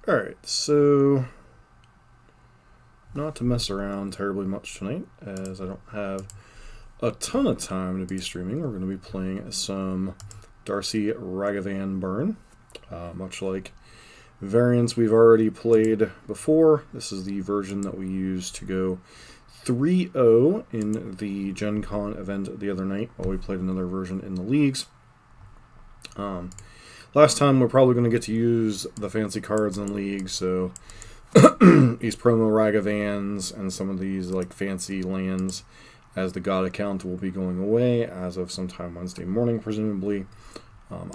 Alright, so not to mess around terribly much tonight, as I don't have a ton of time to be streaming. We're going to be playing some Darcy Ragavan Burn, much like variants we've already played before. This is the version that we used to go 3-0 in the Gen Con event the other night, while we played another version in the leagues. Last time we're probably going to get to use the fancy cards in the league, so these promo Ragavans and some of these like fancy lands as the God account will be going away as of sometime Wednesday morning, presumably.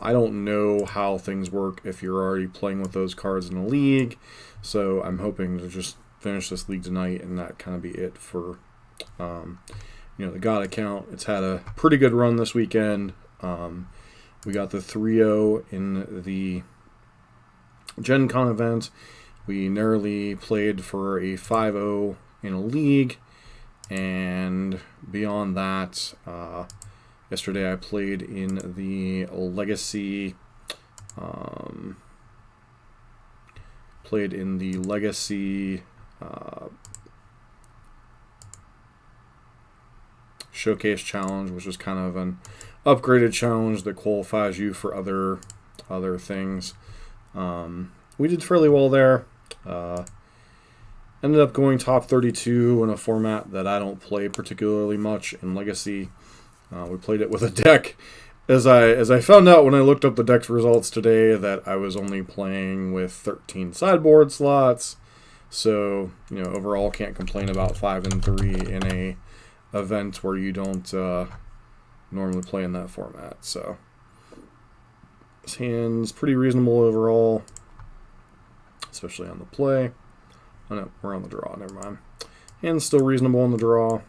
I don't know how things work if you're already playing with those cards in the league, so I'm hoping to just finish this league tonight and that kind of be it for the God account. It's had a pretty good run this weekend. We got the 3-0 in the Gen Con event. We narrowly played for a 5-0 in a league. And beyond that, yesterday I played in the Legacy. Showcase challenge, which is kind of an upgraded challenge that qualifies you for other things. We did fairly well there. Ended up going top 32 in a format that I don't play particularly much in Legacy. We played it with a deck. As I found out when I looked up the deck's results today, that I was only playing with 13 sideboard slots. So, overall can't complain about 5-3 in a event where you don't normally play in that format. So this hand's pretty reasonable overall, especially on the play. Oh no, we're on the draw, never mind. Hand's still reasonable on the draw.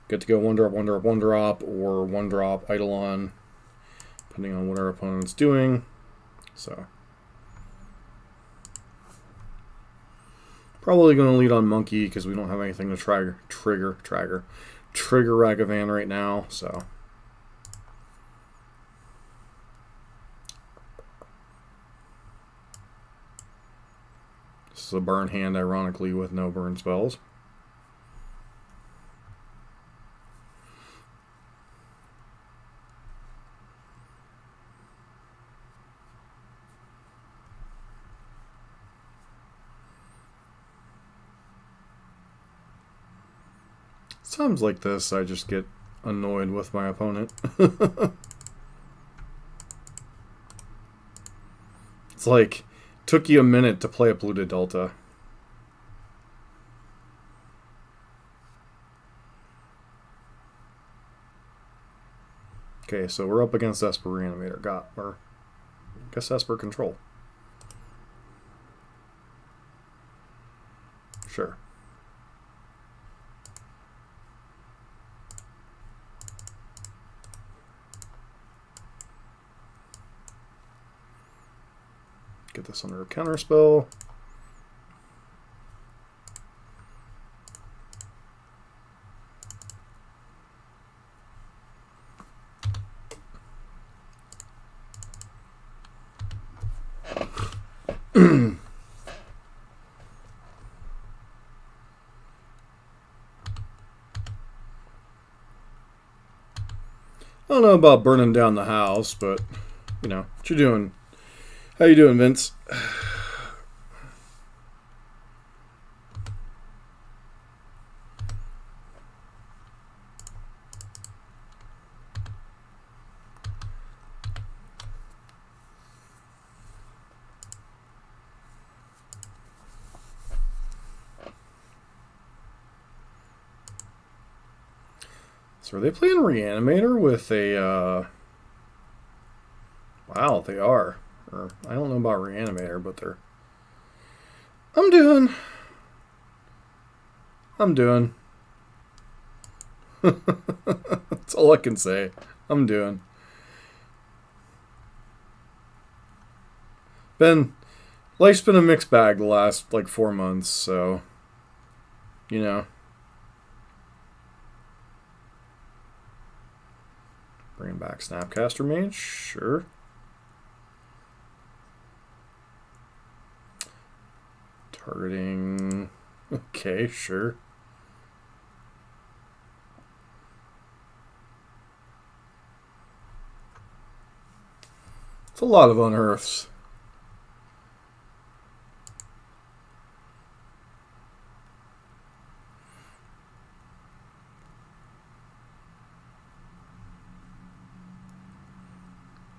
Get to go 1-drop, 1-drop, 1-drop, or 1-drop Eidolon, depending on what our opponent's doing. So probably going to lead on Monkey because we don't have anything to trigger Ragavan right now. So this is a burn hand, ironically, with no burn spells. Times like this, I just get annoyed with my opponent. It's like, took you a minute to play a polluted Delta. Okay, so we're up against Esper Reanimator. I guess Esper Control. Sure. Get this under a counter spell. I don't know about burning down the house, but what you doing? How you doing, Vince? So are they playing Reanimator with a... Wow, they are. Or, I don't know about Reanimator, but they're... I'm doing. That's all I can say. I'm doing. Life's been a mixed bag the last, 4 months, so... Bringing back Snapcaster Mage, sure. Targeting, okay, sure. It's a lot of unearths.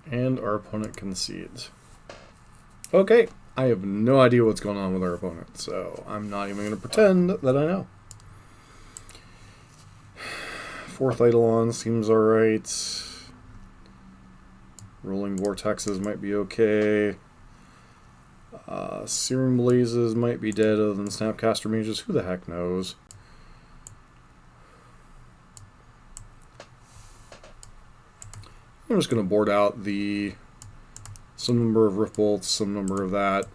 And our opponent concedes. Okay, I have no idea what's going on with our opponent, so I'm not even going to pretend that I know. Fourth Eidolon seems alright. Rolling Vortexes might be okay. Searing Blazes might be dead other than Snapcaster Mages. Who the heck knows? I'm just going to board out some number of Rift Bolts, some number of that.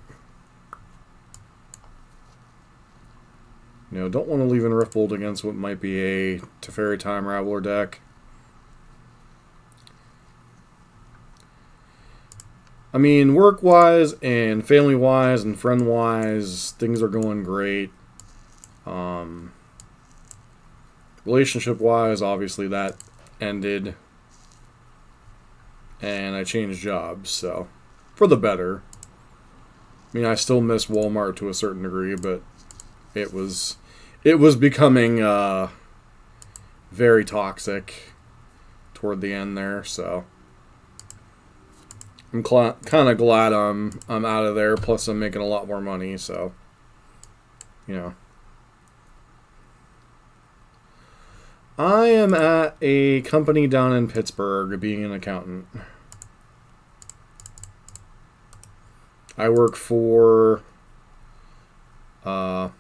You know, don't want to leave in Rift Bolt against what might be a Teferi Time Raveler deck. I mean, work-wise and family-wise and friend-wise, things are going great. Relationship-wise, obviously that ended. And I changed jobs, so for the better. I mean, I still miss Walmart to a certain degree, but it was becoming very toxic toward the end there, so I'm kind of glad I'm out of there. Plus, I'm making a lot more money, so you know. I am at a company down in Pittsburgh, being an accountant. I work for. I'm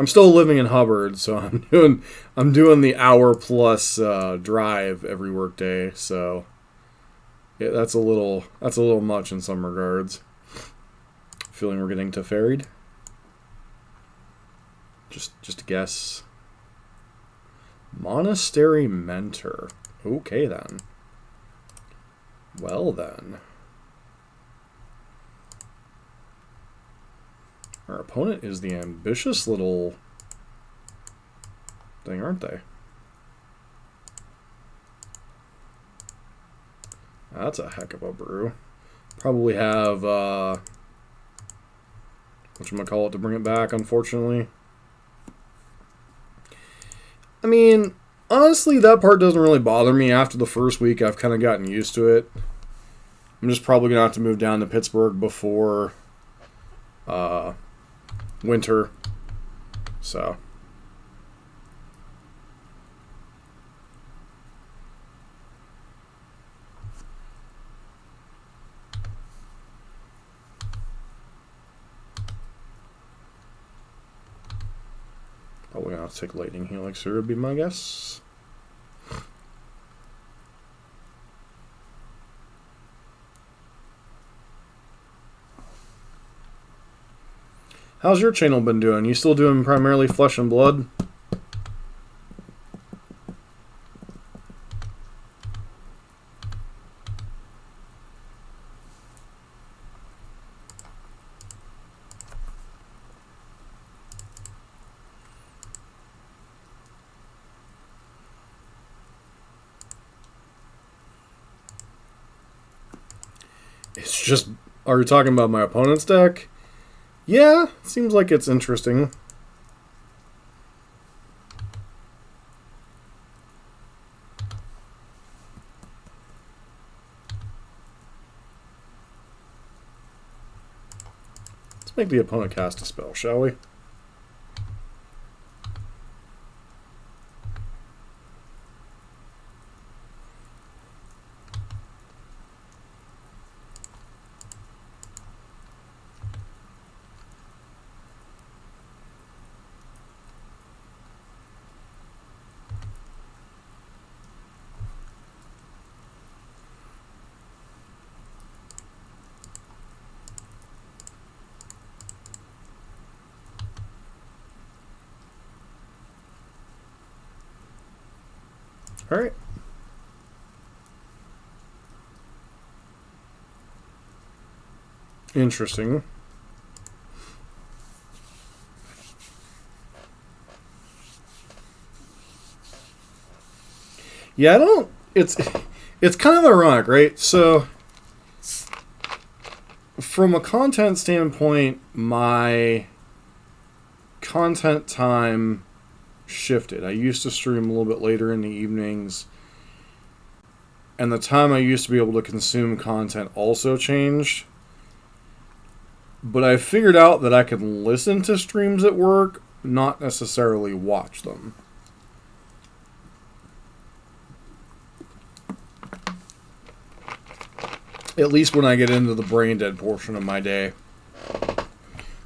still living in Hubbard, so I'm doing the hour plus drive every workday. So yeah, that's a little much in some regards. Feeling we're getting Teferi'd. Just a guess. Monastery Mentor. Okay then. Well then. Our opponent is the ambitious little thing, aren't they? That's a heck of a brew. Probably have whatchamacallit to bring it back, unfortunately. I mean, honestly, that part doesn't really bother me. After the first week, I've kind of gotten used to it. I'm just probably going to have to move down to Pittsburgh before winter. So. Probably going to have to take Lightning Helixer would be my guess. How's your channel been doing? You still doing primarily Flesh and Blood? It's just... Are you talking about my opponent's deck? Yeah, seems like it's interesting. Let's make the opponent cast a spell, shall we? Alright. Interesting. Yeah, I don't... It's kind of ironic, right? So, from a content standpoint, my content time shifted. I used to stream a little bit later in the evenings, and the time I used to be able to consume content also changed. But I figured out that I could listen to streams at work, not necessarily watch them. At least when I get into the brain dead portion of my day.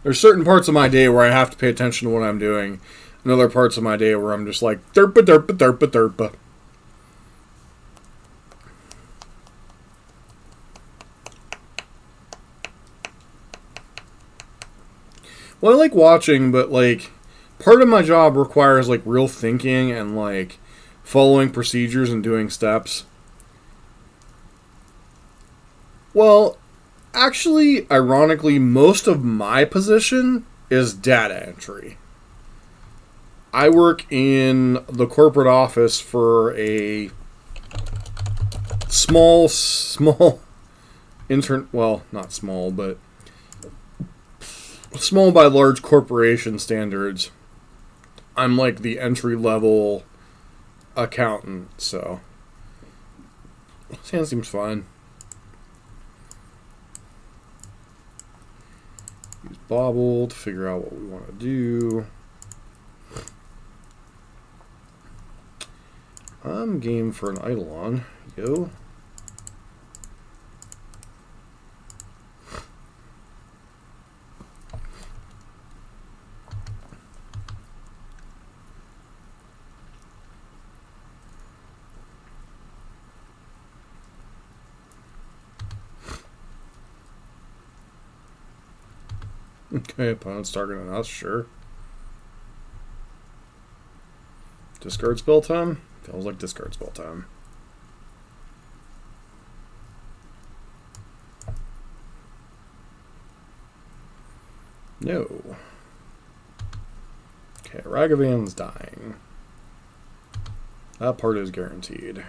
There's certain parts of my day where I have to pay attention to what I'm doing, and other parts of my day where I'm just like, derpa, derpa, derpa, derpa. Well, I like watching, but, like, part of my job requires, like, real thinking and, like, following procedures and doing steps. Well, actually, ironically, most of my position is data entry. I work in the corporate office for a small well, not small, but small by large corporation standards. I'm like the entry-level accountant, so that seems fine. Use Bobble to figure out what we want to do. I'm game for an Eidolon. Yo. Okay, opponent's targeting us, sure. Discard spell time? Feels like discard spell time. No. Okay, Ragavan's dying. That part is guaranteed.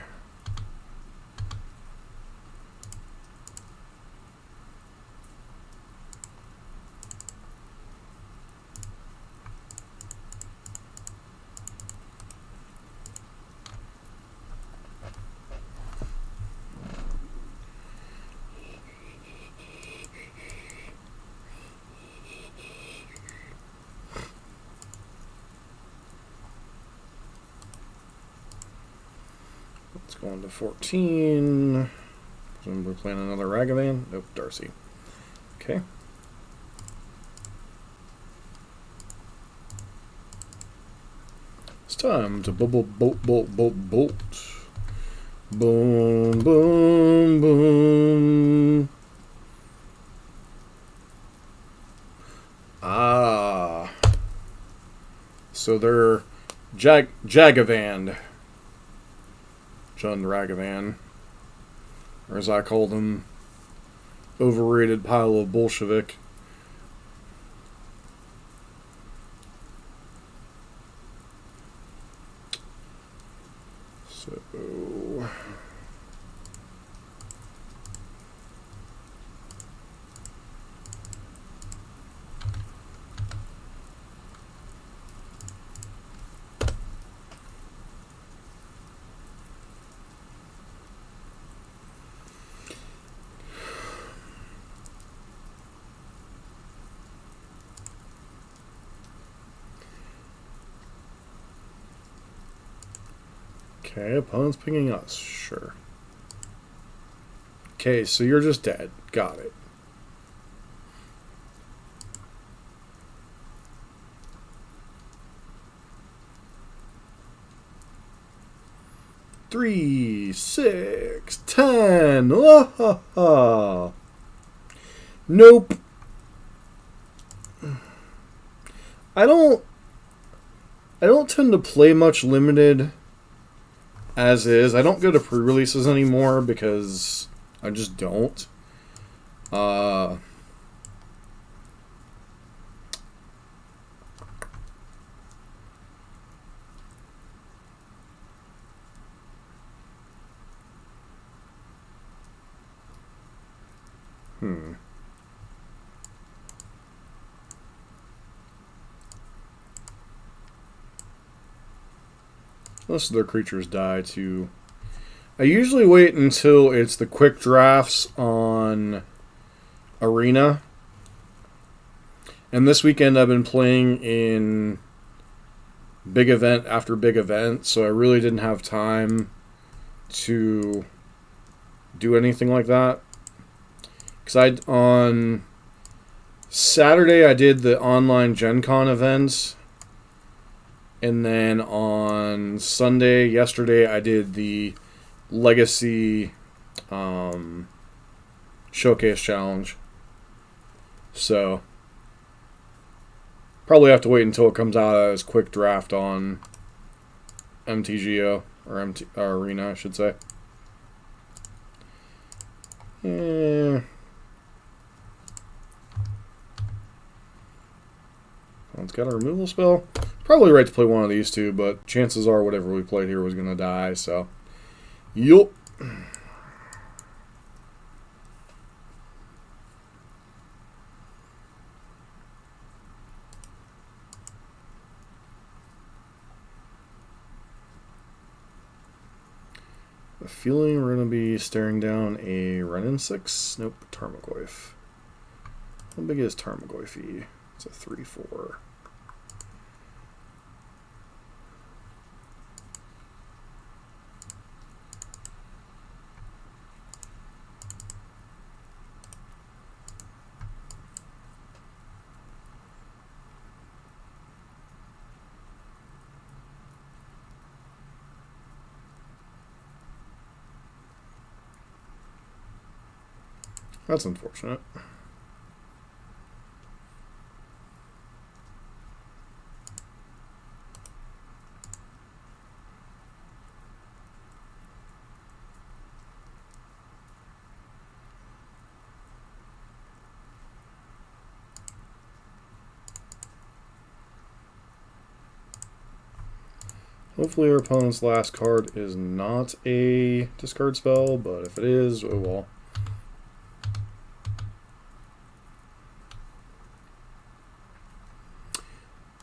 Let's go on to 14. We're playing another Ragavan. Nope, Darcy. Okay. It's time to bolt. Boom, boom, boom. Ah. So they're Jagavan. John Ragavan. Or as I call them, overrated pile of Bolshevik. So... Okay, opponent's pinging us. Sure. Okay, so you're just dead. Got it. Three, 6, 10. Oh, ha, ha. Nope. I don't tend to play much limited as is. I don't go to pre-releases anymore because I just don't. Most of their creatures die too. I usually wait until it's the quick drafts on Arena. And this weekend I've been playing in big event after big event, so I really didn't have time to do anything like that. Because on Saturday I did the online Gen Con event, and then on Sunday, yesterday, I did the Legacy Showcase Challenge. So probably have to wait until it comes out as quick draft on MTGO, or Arena, I should say. It's got a removal spell. Probably right to play one of these two, but chances are whatever we played here was going to die, so. Yup. A feeling we're going to be staring down a Renin 6. Nope, Tarmogoyf. How big is Tarmogoyf? It's a 3/4. That's unfortunate. Hopefully our opponent's last card is not a discard spell, but if it is, oh well.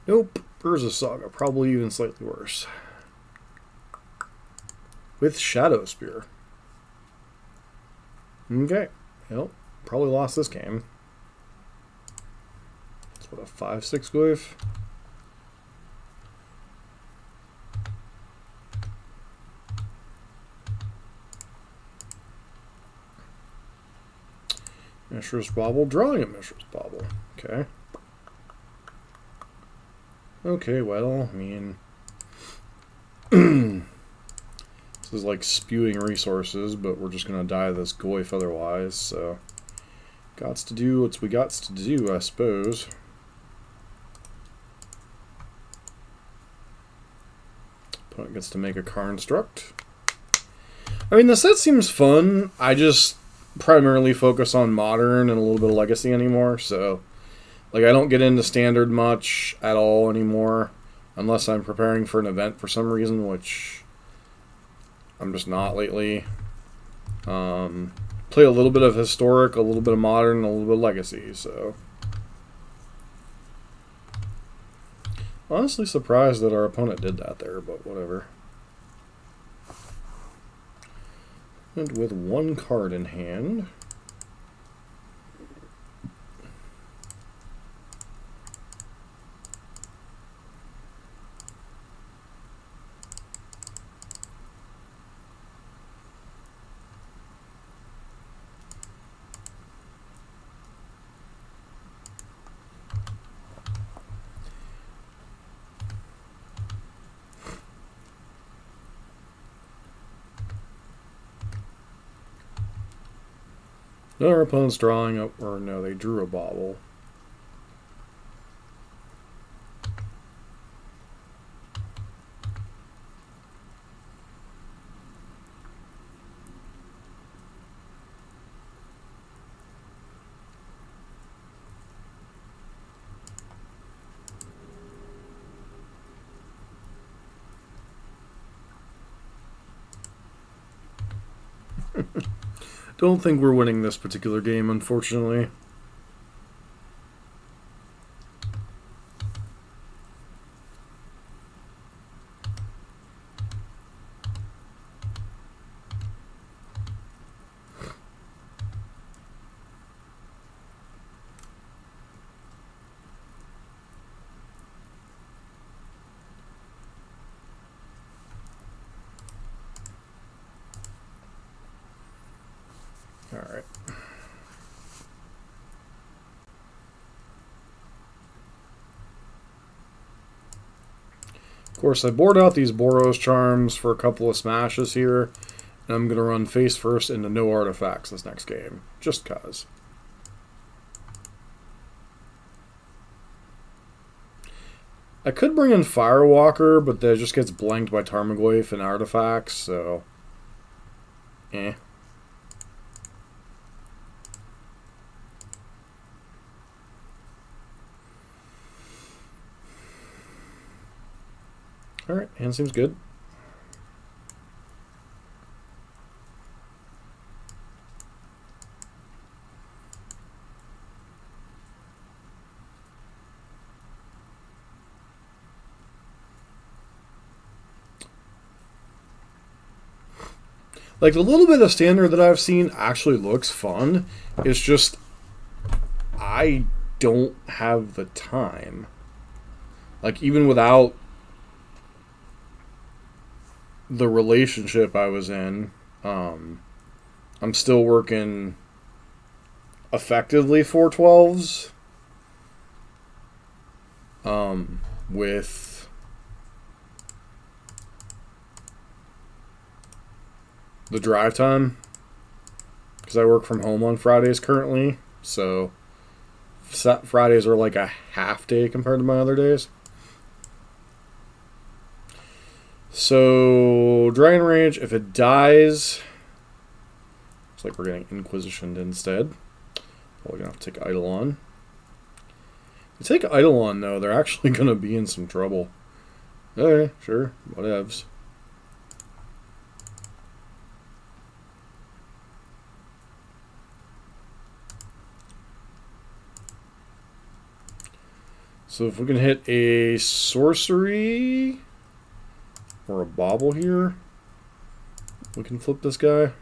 Nope, Urza Saga, probably even slightly worse. With Shadow Spear. Okay, well, probably lost this game. That's what, a 5/6 Goyf? Mishra's Bauble, drawing a Mishra's Bauble. Okay. Okay, well, I mean, this is like spewing resources, but we're just gonna die this Goyf otherwise, so gots to do what we gots to do, I suppose. Opponent gets to make a Construct. I mean, the set seems fun. I just primarily focus on Modern and a little bit of Legacy anymore, so like, I don't get into Standard much at all anymore, unless I'm preparing for an event for some reason, which I'm just not lately. Play a little bit of Historic, a little bit of Modern, and a little bit of Legacy, so. Honestly surprised that our opponent did that there, but whatever. And with one card in hand. No, our opponent's drawing up, or no, they drew a Bauble. Don't think we're winning this particular game, unfortunately. All right. Of course, I bored out these Boros charms for a couple of smashes here, and I'm going to run face first into no artifacts this next game, just cause. I could bring in Firewalker, but that just gets blanked by Tarmogoyf and artifacts, so... eh. Alright, hand seems good. Like, the little bit of standard that I've seen actually looks fun. It's just, I don't have the time. Like, even without the relationship I was in, I'm still working effectively 412s with the drive time, because I work from home on Fridays currently, so Fridays are like a half day compared to my other days. So, Dragon Rage, if it dies, looks like we're getting Inquisitioned instead. Probably going to have to take Eidolon. If you take Eidolon, though, they're actually going to be in some trouble. Okay, sure, whatevs. So if we can hit a sorcery... or a bauble here, we can flip this guy.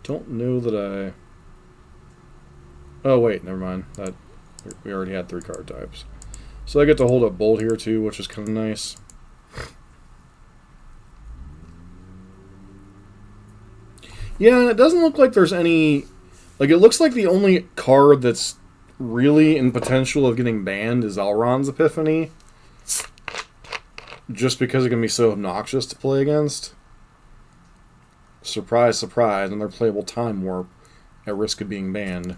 Don't know that I... oh wait, never mind. That we already had 3 card types. So I get to hold up Bolt here too, which is kind of nice. Yeah, and it doesn't look like there's any... like, it looks like the only card that's really in potential of getting banned is Elrond's Epiphany. Just because it can be so obnoxious to play against. Surprise, surprise, and they're playable Time Warp at risk of being banned.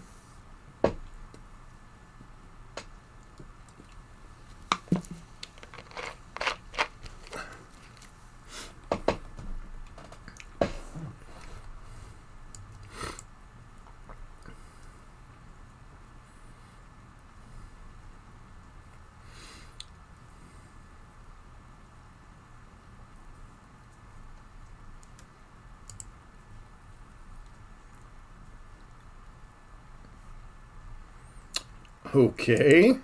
Okay.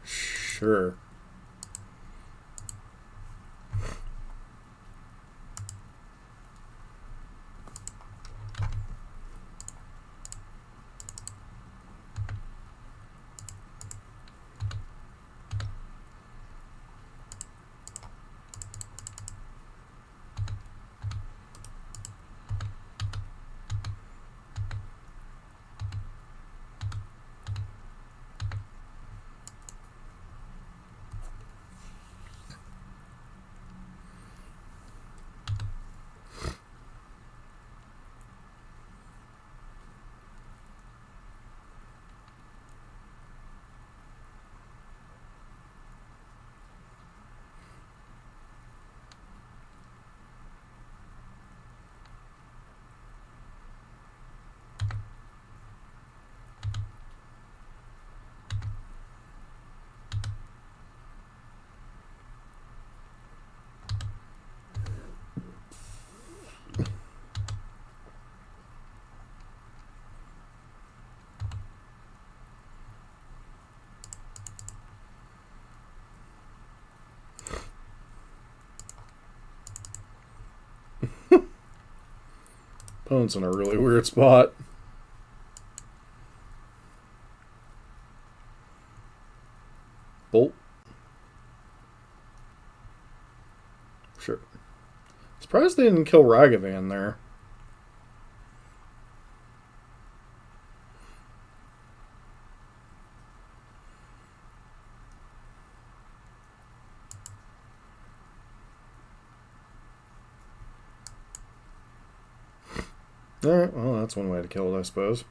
Sure. Opponent's in a really weird spot. Bolt. Sure. Surprised they didn't kill Ragavan there. Alright, well, that's one way to kill it, I suppose.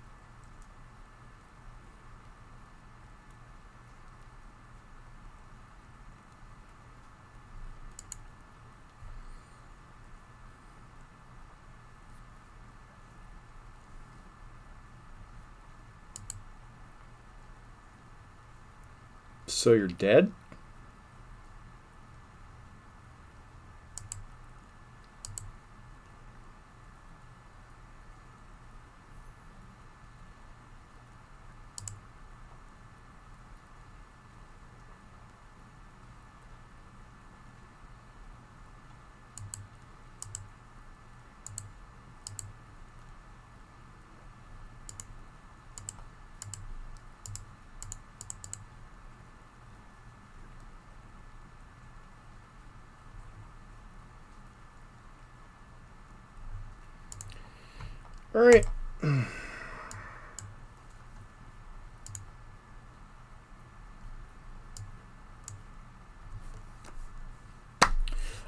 So you're dead? All right.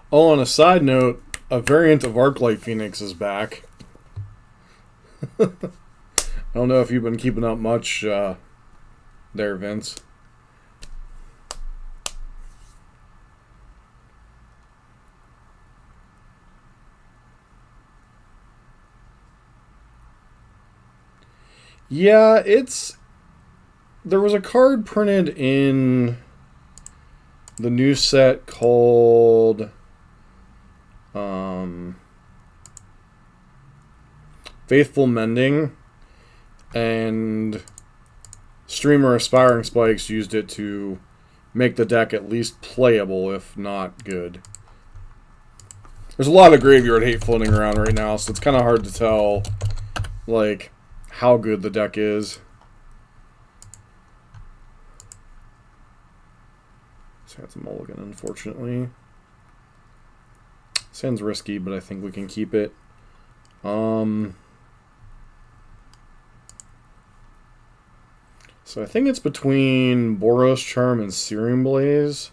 Oh, on a side note, a variant of Arclight Phoenix is back. I don't know if you've been keeping up much there, Vince. Yeah, there was a card printed in the new set called Faithful Mending, and streamer Aspiring Spikes used it to make the deck at least playable, if not good. There's a lot of graveyard hate floating around right now, so it's kind of hard to tell, like, how good the deck is. Sand's a mulligan, unfortunately. Sand's risky, but I think we can keep it. So I think it's between Boros Charm and Searing Blaze.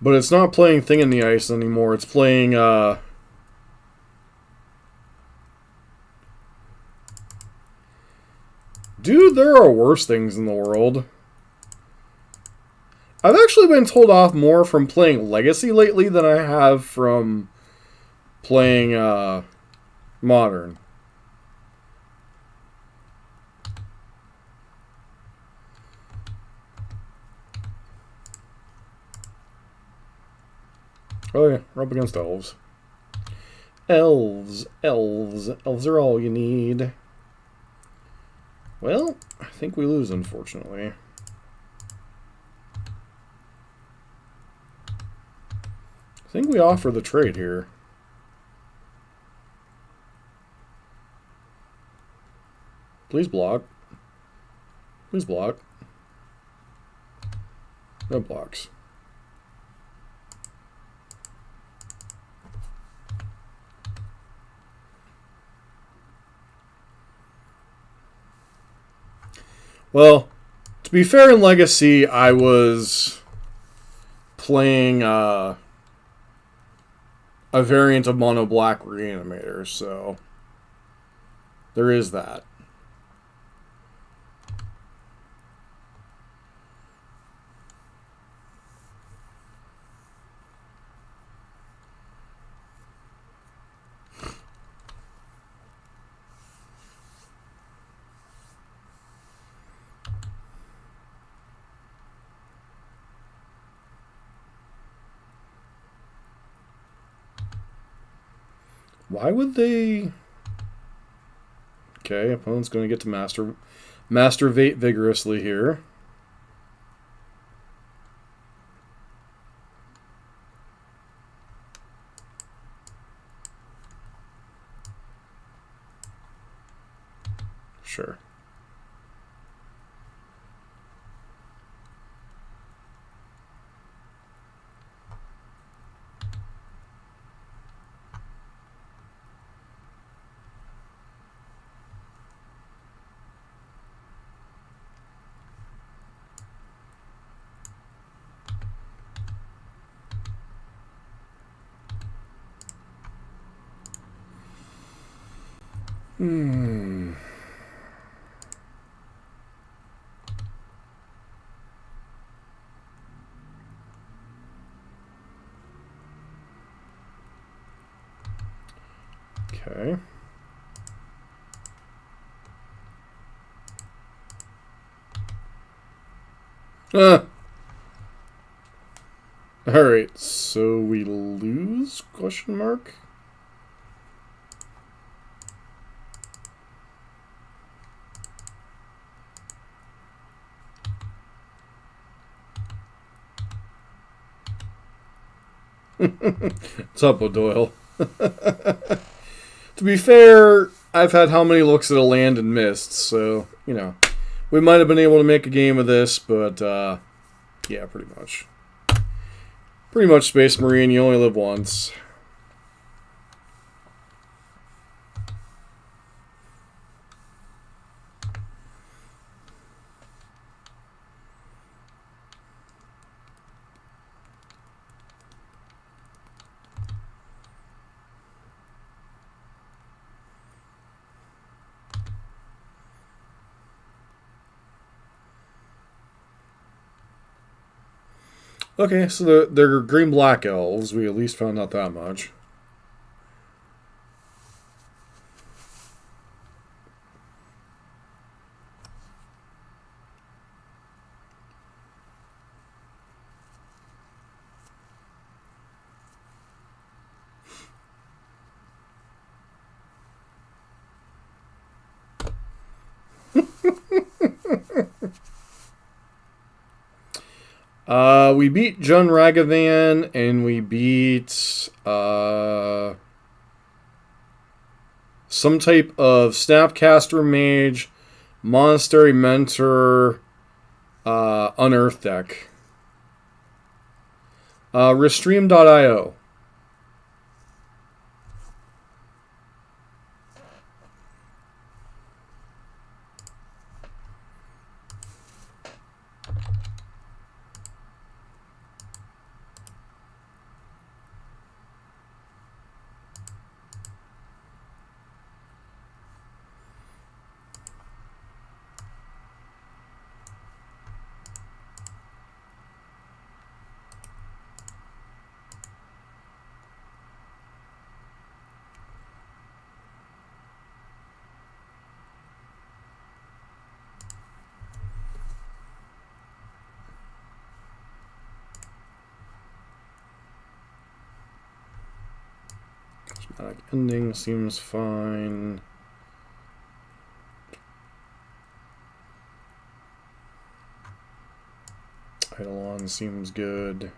But it's not playing Thing in the Ice anymore. It's playing, Dude, there are worse things in the world. I've actually been told off more from playing Legacy lately than I have from playing, Modern. Oh yeah, we're up against elves. Elves are all you need. Well, I think we lose, unfortunately. I think we offer the trade here. Please block. Please block. No blocks. Well, to be fair, in Legacy, I was playing a variant of Mono Black Reanimator, so there is that. Why would they... Okay, opponent's going to get to masturbate vigorously here. Sure. Okay. Alright, so we lose? Question mark? What's up, O'Doyle? To be fair, I've had how many looks at a land and missed, so, you know, we might have been able to make a game of this, but, yeah, pretty much. Pretty much, Space Marine, you only live once. Okay, so they're green-black elves. We at least found out that much. We beat Jun Ragavan, and we beat some type of Snapcaster Mage, Monastery Mentor, Unearth deck. Restream.io. Ending seems fine. Eidolon seems good.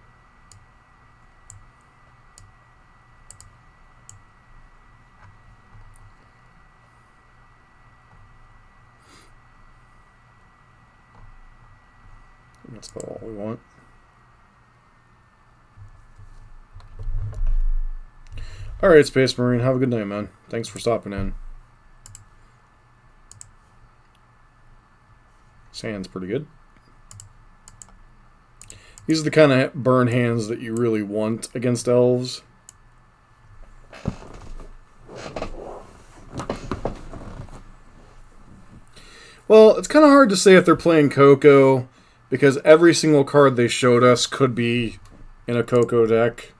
That's about all we want. Alright, Space Marine, have a good night, man. Thanks for stopping in. Sand's pretty good. These are the kind of burn hands that you really want against elves. Well, it's kind of hard to say if they're playing Coco, because every single card they showed us could be in a Coco deck.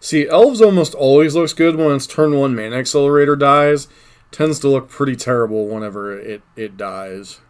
See, Elves almost always looks good when its turn 1 Mana Accelerator dies. Tends to look pretty terrible whenever it dies.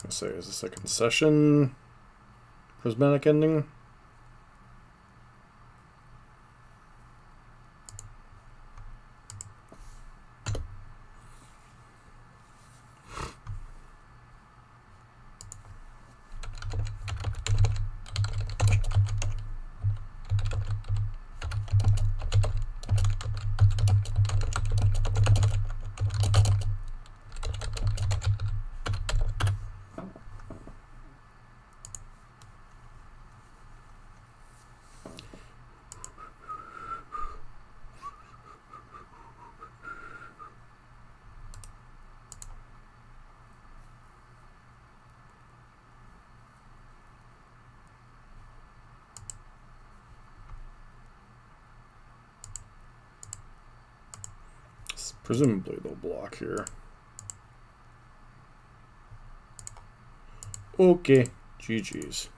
I say, is this a concession? Prismatic ending? Presumably they'll block here. Okay, GG's.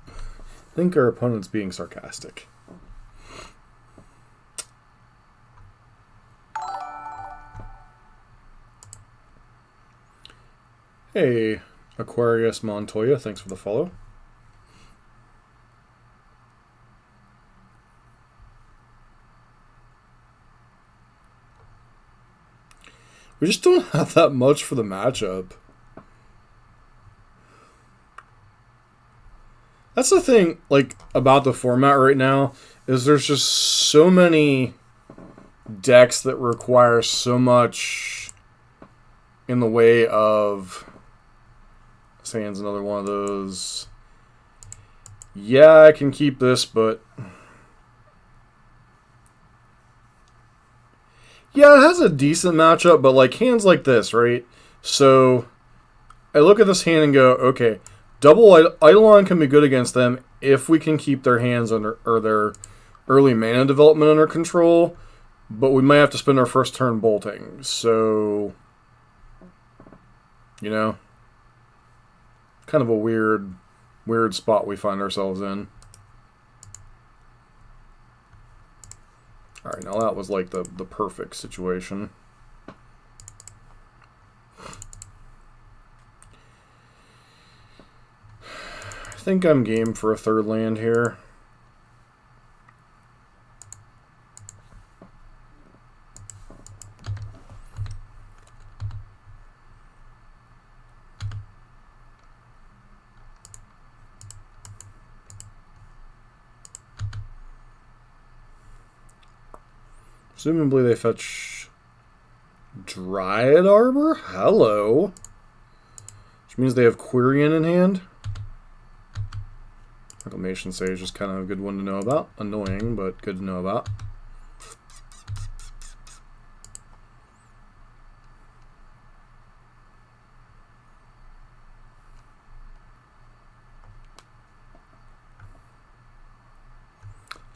I think our opponent's being sarcastic. Hey, Aquarius Montoya, thanks for the follow. We just don't have that much for the matchup. That's the thing, like, about the format right now, is there's just so many decks that require so much in the way of... Sand's another one of those. Yeah, I can keep this, but... Yeah, it has a decent matchup, but like hands like this, right? So I look at this hand and go, okay, double Eidolon can be good against them if we can keep their hands under, or their early mana development under control, but we might have to spend our first turn bolting. So, you know, kind of a weird spot we find ourselves in. Alright, now that was like the perfect situation. I think I'm game for a third land here. Presumably they fetch Dryad Arbor? Hello. Which means they have Quirion in hand. Reclamation Sage is kind of a good one to know about. Annoying, but good to know about.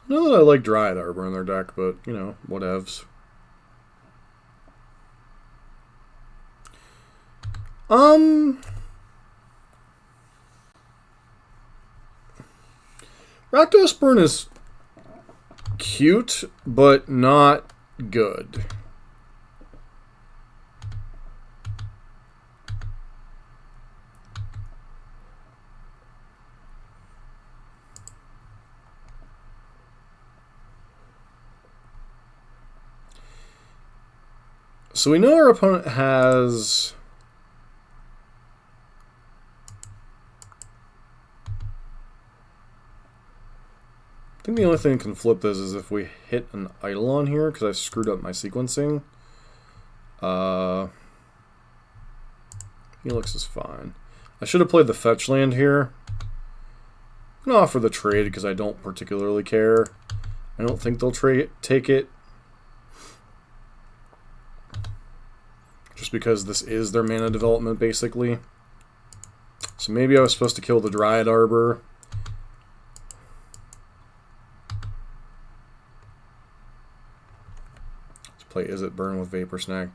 I know that I like Dryad Arbor in their deck, but, you know, whatevs. Boros Burn is cute, but not good. So we know our opponent has... I think the only thing that can flip this is if we hit an idol on here, because I screwed up my sequencing. Helix is fine. I should have played the fetch land here. I'm going to offer the trade because I don't particularly care. I don't think they'll take it. Just because this is their mana development, basically. So maybe I was supposed to kill the Dryad Arbor. Let's play Is It Burn with Vapor Snag.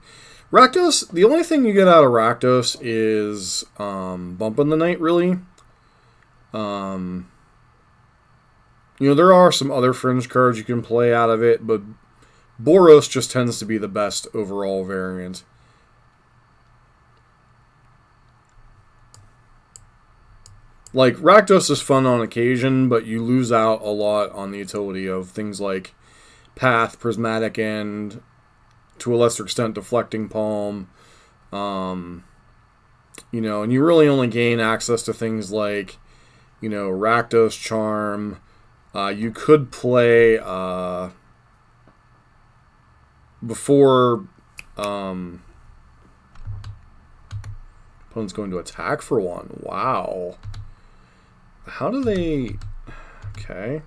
Rakdos, the only thing you get out of Rakdos is bumping the night, really. You know, there are some other fringe cards you can play out of it, but Boros just tends to be the best overall variant. Like, Rakdos is fun on occasion, but you lose out a lot on the utility of things like Path, Prismatic End, to a lesser extent, Deflecting Palm. You know, and you really only gain access to things like, you know, Rakdos Charm. You could play before opponent's going to attack for one. Wow. How do they... Okay.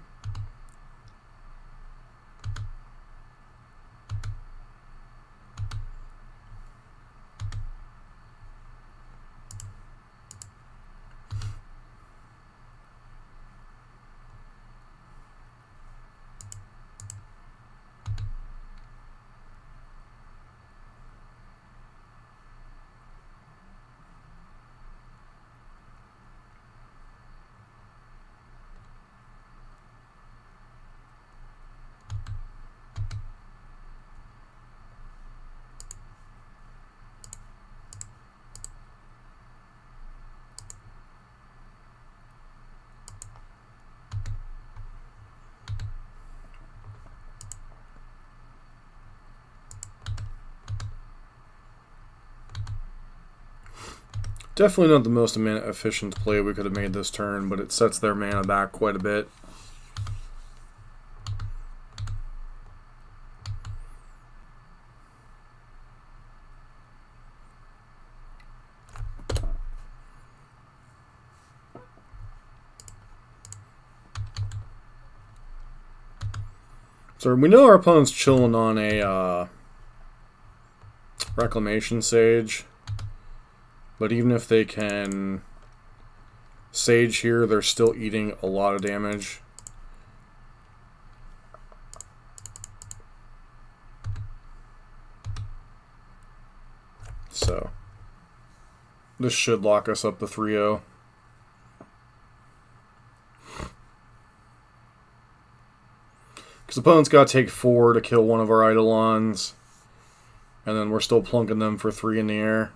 Definitely not the most mana efficient play we could have made this turn, but it sets their mana back quite a bit. So we know our opponent's chilling on a Reclamation Sage. But even if they can Sage here, they're still eating a lot of damage. So this should lock us up the 3-0. Because the opponent's got to take 4 to kill one of our Eidolons. And then we're still plunking them for 3 in the air.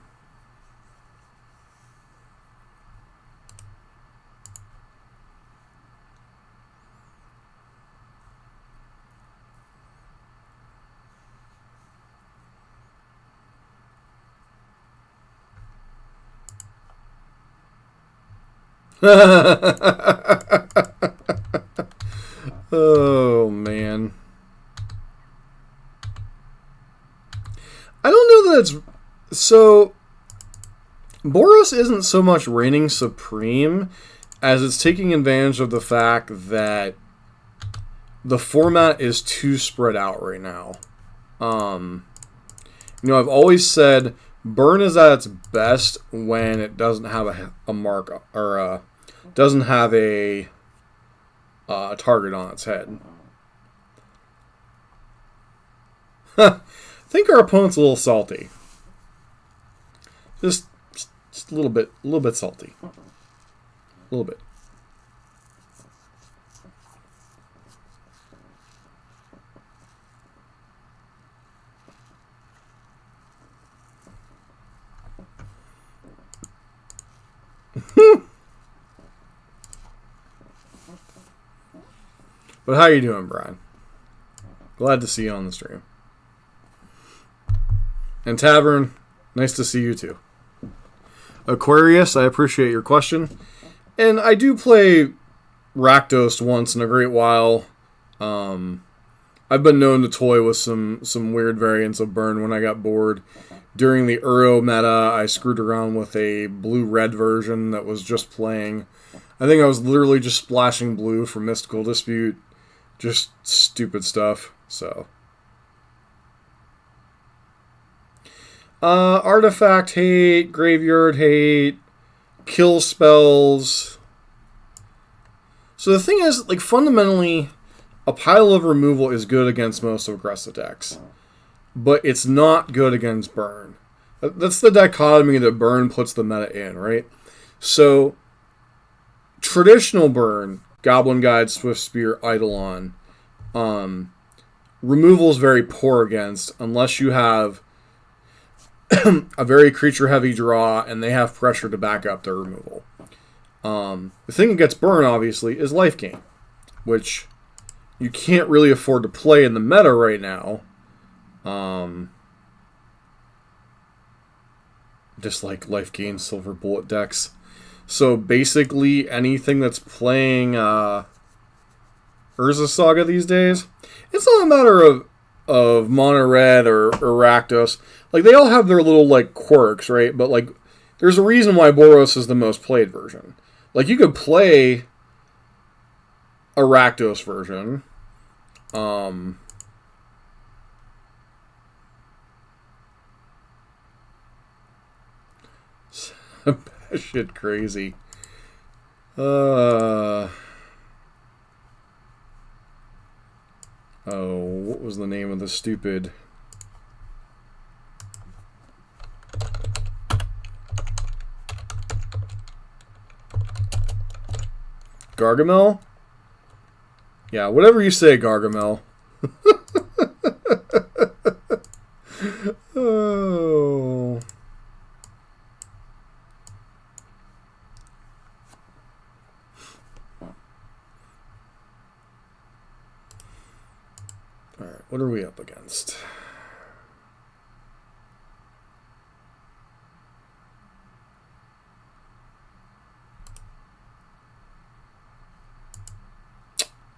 Oh, man. I don't know that it's... So, Boros isn't so much reigning supreme as it's taking advantage of the fact that the format is too spread out right now. You know, I've always said Burn is at its best when it doesn't have a mark or doesn't have a target on its head. I think our opponent's a little salty. Just a little bit salty. A little bit. But how you doing, Brian? Glad to see you on the stream. And Tavern, nice to see you too. Aquarius, I appreciate your question. And I do play Rakdos once in a great while. I've been known to toy with some weird variants of Burn when I got bored. During the Uro meta, I screwed around with a blue-red version that was just playing. I think I was literally just splashing blue for Mystical Dispute. Just stupid stuff, so. Artifact hate, Graveyard hate, kill spells. So the thing is, like, fundamentally, a pile of removal is good against most aggressive decks. But it's not good against Burn. That's the dichotomy that Burn puts the meta in, right? So, traditional Burn, Goblin Guide, Swift Spear, Eidolon, removal is very poor against unless you have a very creature-heavy draw and they have pressure to back up their removal. The thing against Burn, obviously, is life gain, which you can't really afford to play in the meta right now. Just like life gain silver bullet decks. So basically anything that's playing Urza Saga these days, it's not a matter of Mono Red or Rakdos. Like, they all have their little, like, quirks, right? But, like, there's a reason why Boros is the most played version. Like, you could play a Rakdos version. Shit crazy. Oh, what was the name of the stupid... Gargamel? Yeah, whatever you say, Gargamel. Oh. Alright, what are we up against?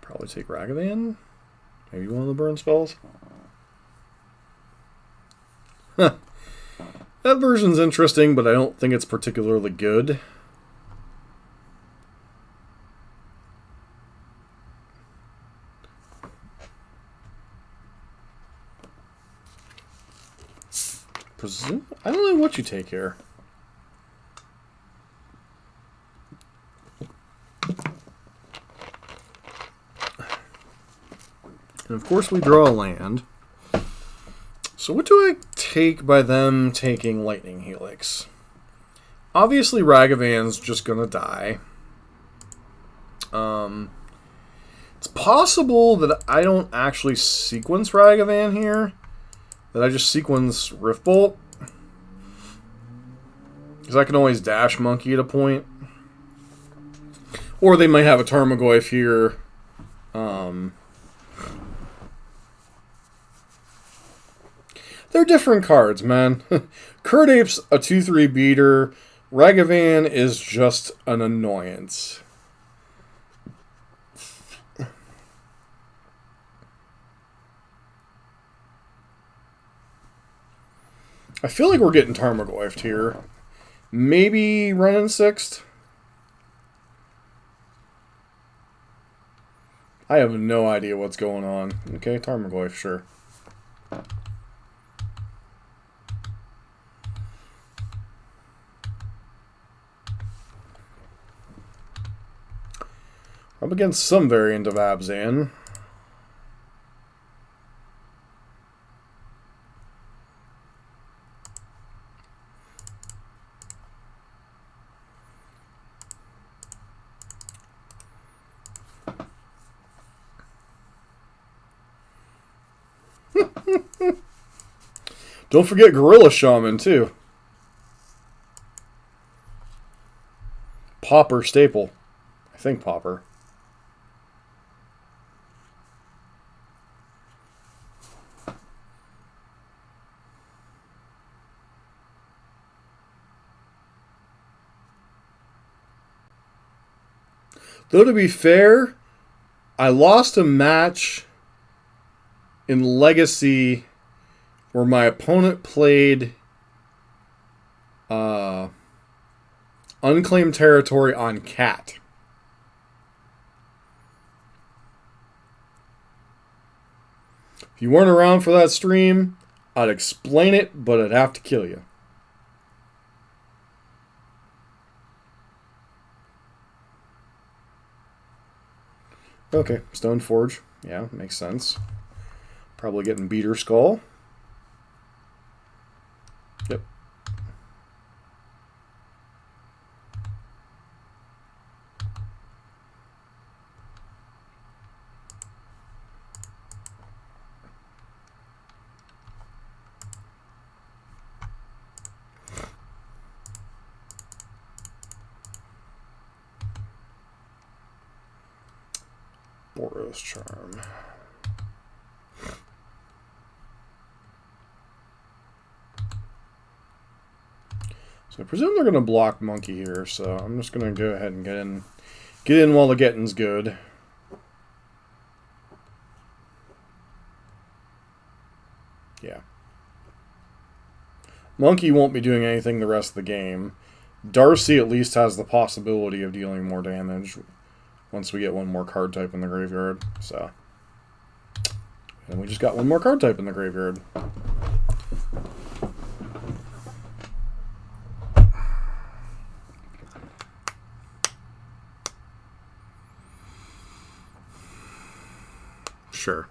Probably take Ragavan. Maybe one of the burn spells. Huh. That version's interesting, but I don't think it's particularly good. I don't know what you take here. And of course we draw a land. So what do I take by them taking Lightning Helix? Obviously Ragavan's just gonna die. It's possible that I don't actually sequence Ragavan here. That I just sequence Riftbolt. Because I can always dash Monkey at a point. Or they might have a Tarmogoyf here. They're different cards, man. Kurdape's a 2/3 beater. Ragavan is just an annoyance. I feel like we're getting Tarmogoyfed here. Maybe running 6th? I have no idea what's going on. Okay, Tarmogoyf, sure. Up against some variant of Abzan. Don't forget Gorilla Shaman, too. Pauper staple. I think Pauper. Though to be fair, I lost a match in Legacy where my opponent played unclaimed territory on Cat. If you weren't around for that stream, I'd explain it, but I'd have to kill you. Okay, Stone Forge. Yeah, makes sense. Probably getting Beater Skull. Yep. Boros Charm. So I presume they're going to block Monkey here, so I'm just going to go ahead and get in while the getting's good. Yeah. Monkey won't be doing anything the rest of the game. Darcy at least has the possibility of dealing more damage once we get one more card type in the graveyard. So, and we just got one more card type in the graveyard. Sure.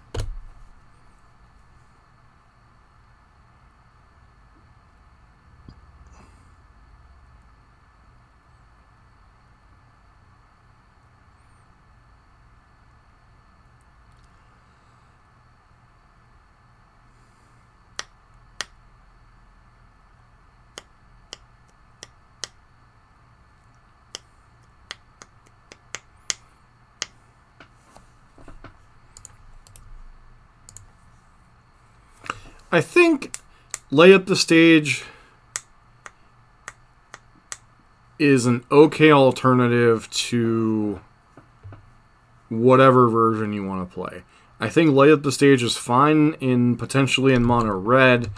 I think Lay Up the Stage is an okay alternative to whatever version you want to play. I think Lay Up the Stage is fine potentially in mono red.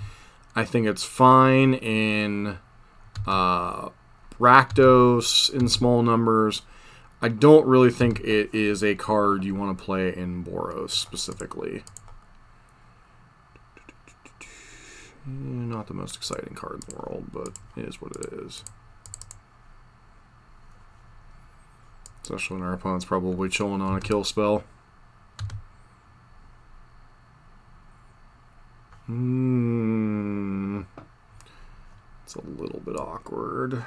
I think it's fine in Rakdos in small numbers. I don't really think it is a card you want to play in Boros specifically. Not the most exciting card in the world, but it is what it is. Especially when our opponent's probably chilling on a kill spell. It's a little bit awkward.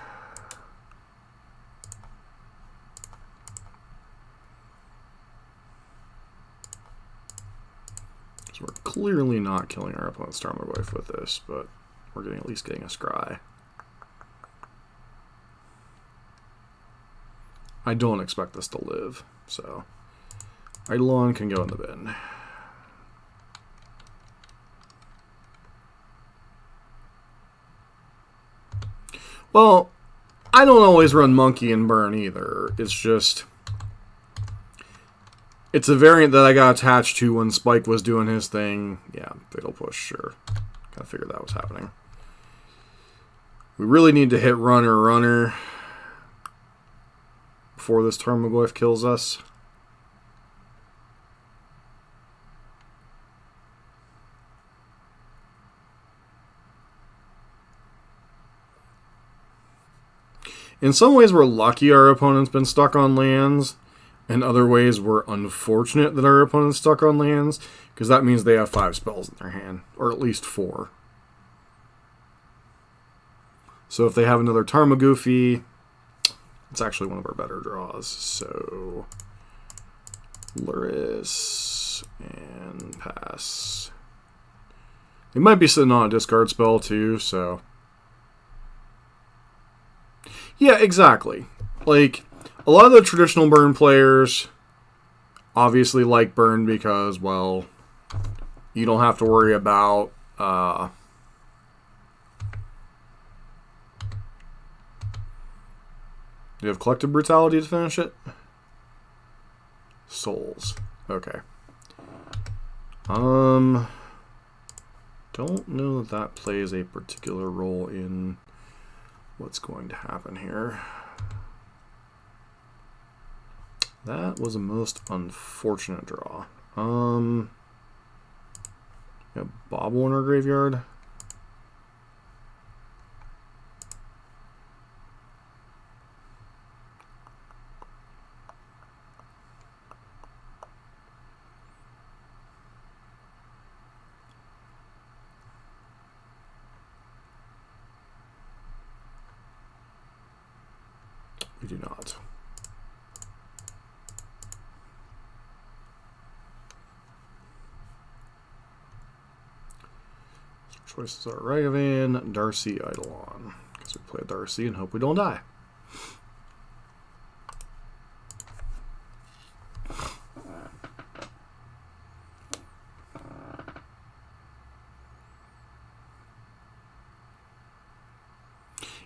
So we're clearly not killing our opponent's Tarmogoyf with this, but we're at least getting a scry. I don't expect this to live, so Eidolon can go in the bin. Well, I don't always run Monkey and Burn either. It's just... it's a variant that I got attached to when Spike was doing his thing. Yeah, Fatal Push, sure. Kind of figured that was happening. We really need to hit Runner before this Tarmogoyf kills us. In some ways, we're lucky our opponent's been stuck on lands. In other ways, we're unfortunate that our opponent's stuck on lands, because that means they have 5 spells in their hand, or at least 4. So if they have another Tarmogoyf, it's actually one of our better draws. So Luris and pass. They might be sitting on a discard spell too, so yeah, exactly. Like, a lot of the traditional Burn players obviously like Burn because, well, you don't have to worry about do you have Collective Brutality to finish it? souls. Okay. Don't know that that plays a particular role in what's going to happen here. That was a most unfortunate draw. Yeah, Bob Warner graveyard. We do not. Choices are Ragavan, Darcy, Eidolon. Because we play Darcy and hope we don't die.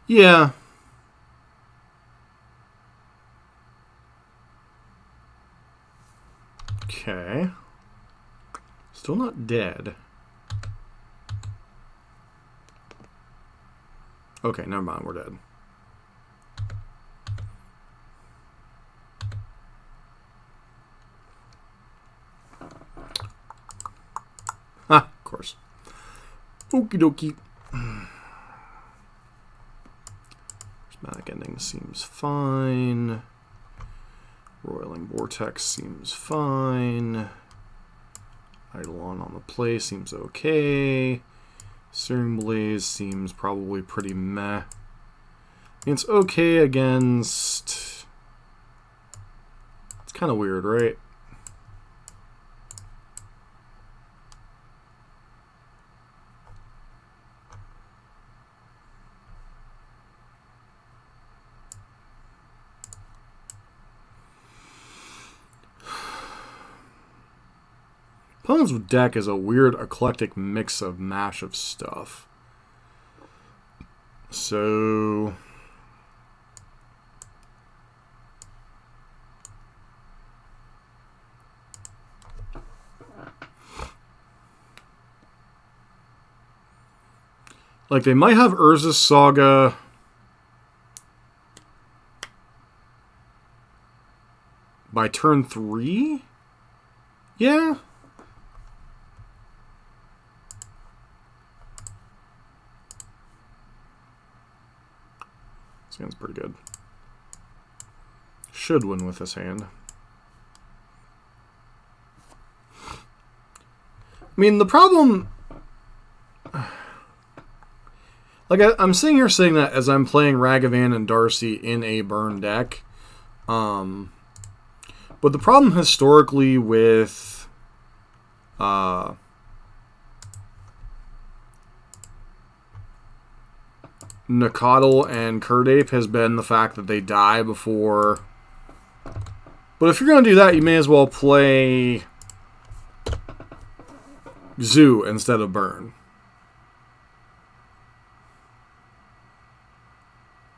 Yeah. Okay. Still not dead. Okay, never mind, we're dead. Ah, of course. Okie dokie. Prismatic ending seems fine. Roiling Vortex seems fine. Eidolon on the play seems okay. Searing Blaze seems probably pretty meh. I mean, it's okay against... It's kind of weird, right? Opponent's deck is a weird eclectic mix of mash of stuff. So... Like, they might have Urza's Saga... by turn 3? Yeah? This hand's pretty good. Should win with this hand. I mean, the problem... Like, I'm sitting here saying that as I'm playing Ragavan and Darcy in a burn deck. But the problem historically with... Nacatl and Kurdape has been the fact that they die before... But if you're going to do that, you may as well play... Zoo instead of Burn.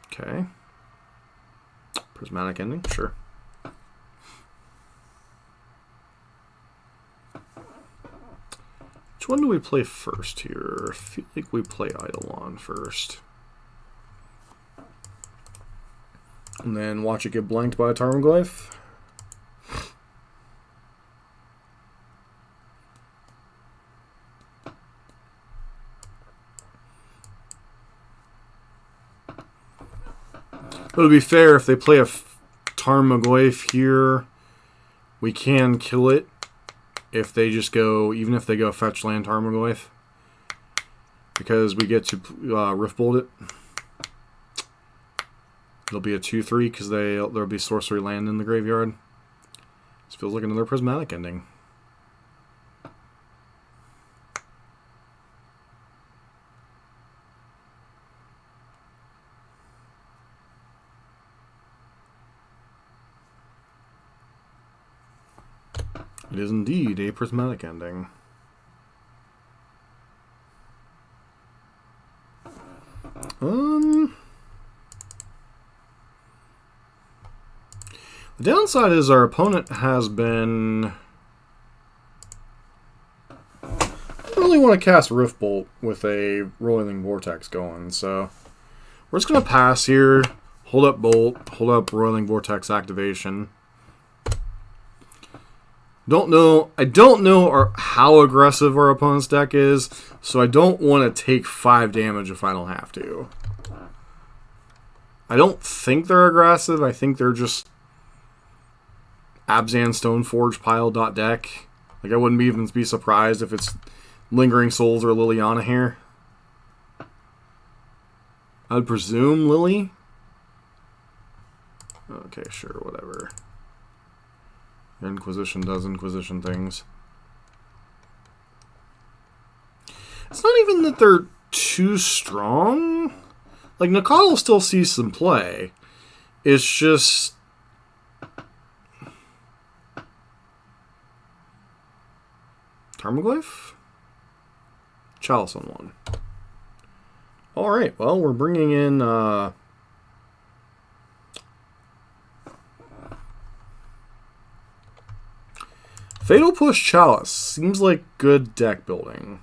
Okay. Prismatic ending, sure. Which one do we play first here? I feel like we play Eidolon first. And then watch it get blanked by a Tarmogoyf. But to be fair, if they play a Tarmogoyf here, we can kill it if they just go, even if they go fetch land Tarmogoyf. Because we get to Riftbolt it. It'll be a 2/3 because there'll be sorcery land in the graveyard. This feels like another prismatic ending. It is indeed a prismatic ending. The downside is our opponent has been... I don't really want to cast Rift Bolt with a Roiling Vortex going, so we're just going to pass here, hold up Bolt, hold up Roiling Vortex activation. I don't know how aggressive our opponent's deck is, so I don't want to take 5 damage if I don't have to. I don't think they're aggressive. I think they're just Abzan Stoneforge pile deck. Like, I wouldn't even be surprised if it's Lingering Souls or Liliana here. I would presume Lily. Okay, sure, whatever. Inquisition does Inquisition things. It's not even that they're too strong. Like, Nakal still sees some play. It's just... Tarmogoyf? Chalice on 1. Alright, well, we're bringing in... Fatal Push Chalice. Seems like good deck building.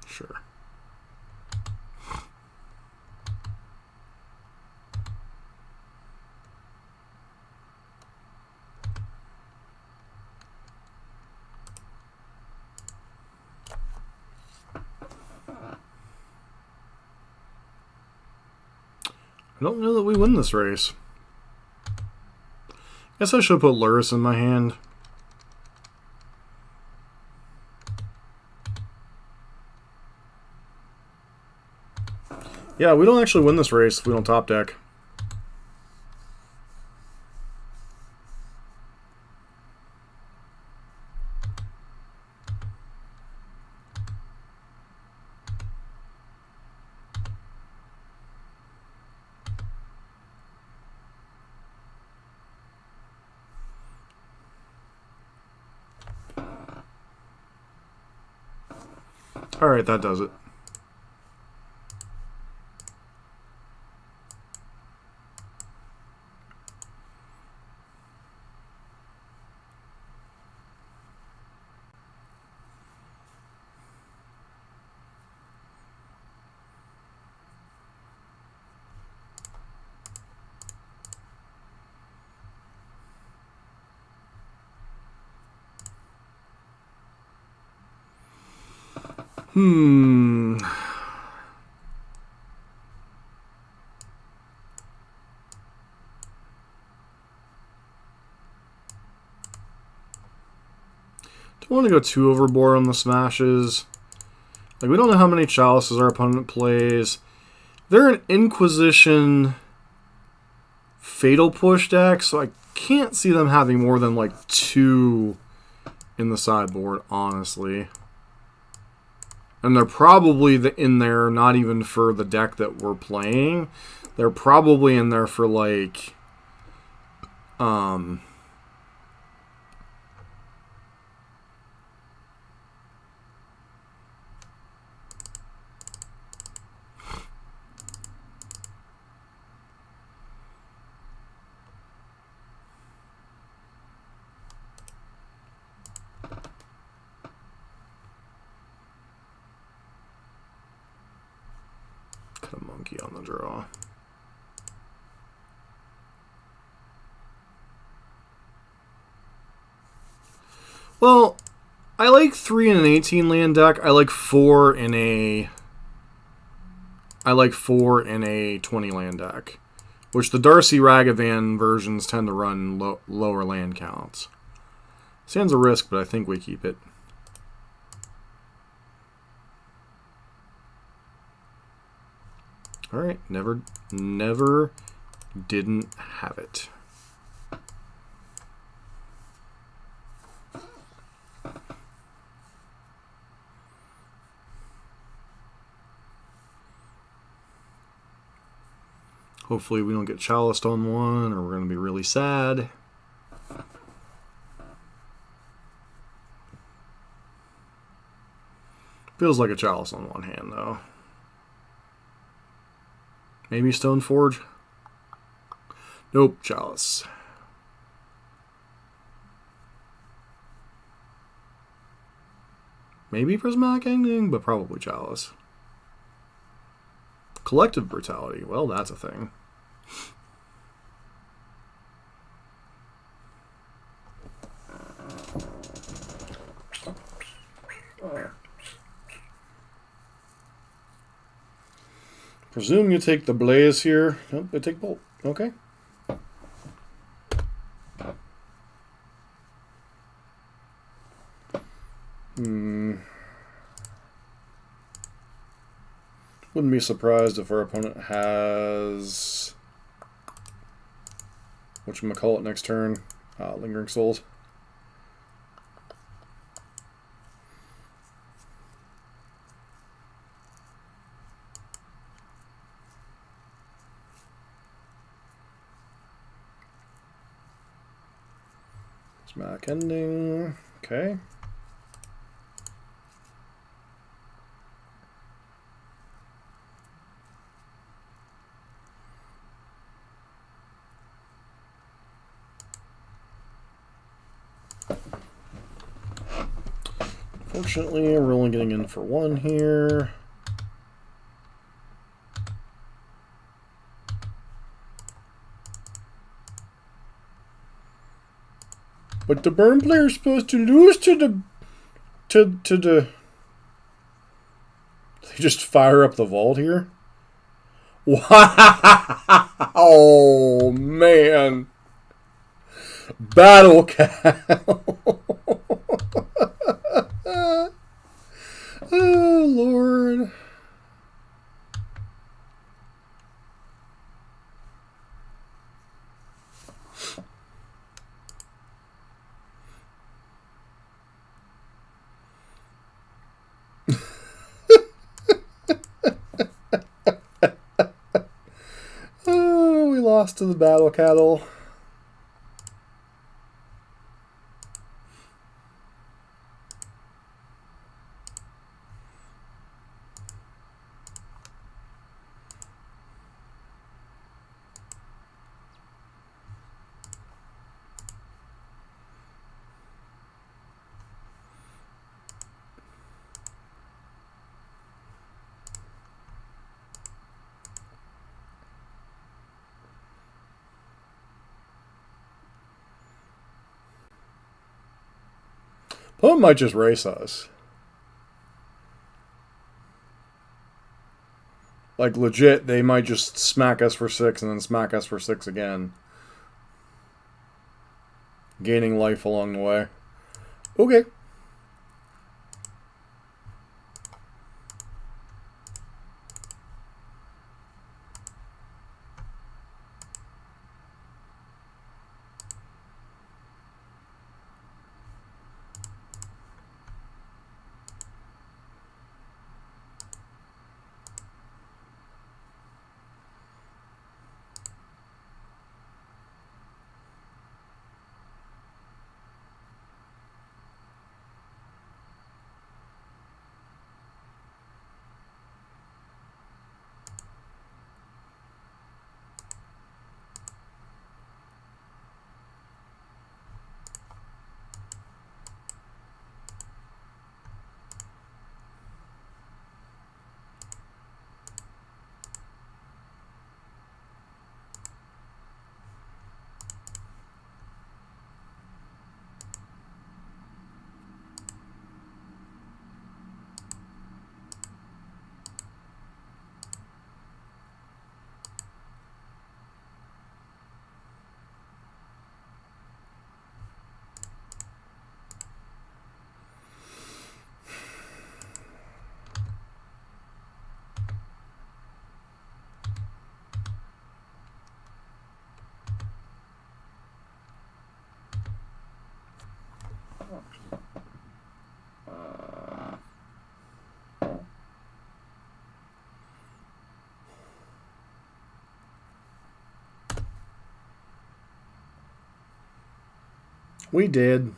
Sure. I don't know that we win this race. Guess I should put Lurrus in my hand. Yeah, we don't actually win this race if we don't top deck. Alright, that does it. Don't want to go too overboard on the smashes. Like, we don't know how many chalices our opponent plays. They're an Inquisition Fatal Push deck, so I can't see them having more than like 2 in the sideboard, honestly. And they're probably in there not even for the deck that we're playing. They're probably in there for like cut a monkey on the draw. Well, I like 3 in an 18 land deck. I like 4 in a 20 land deck, which the Darcy Ragavan versions tend to run lower land counts. Stands a risk, but I think we keep it. All right, never didn't have it. Hopefully we don't get chaliced on one, or we're going to be really sad. Feels like a chalice on one hand, though. Maybe Stoneforge? Nope, chalice. Maybe Prismatic Ending, but probably chalice. Collective Brutality. Well, that's a thing. Presume you take the Blaze here. Nope, they take Bolt. Okay. Wouldn't be surprised if our opponent has whatchamacallit next turn. Lingering Souls. Smack ending. Okay. Fortunately, we're only getting in for 1 here. But the burn player is supposed to lose to the... They just fire up the vault here? Wow! Oh, man. Battle cow. Oh, Lord. Oh, we lost to the battle cattle. Opponent might just race us. Like, legit, they might just smack us for 6 and then smack us for 6 again. Gaining life along the way. Okay. We did.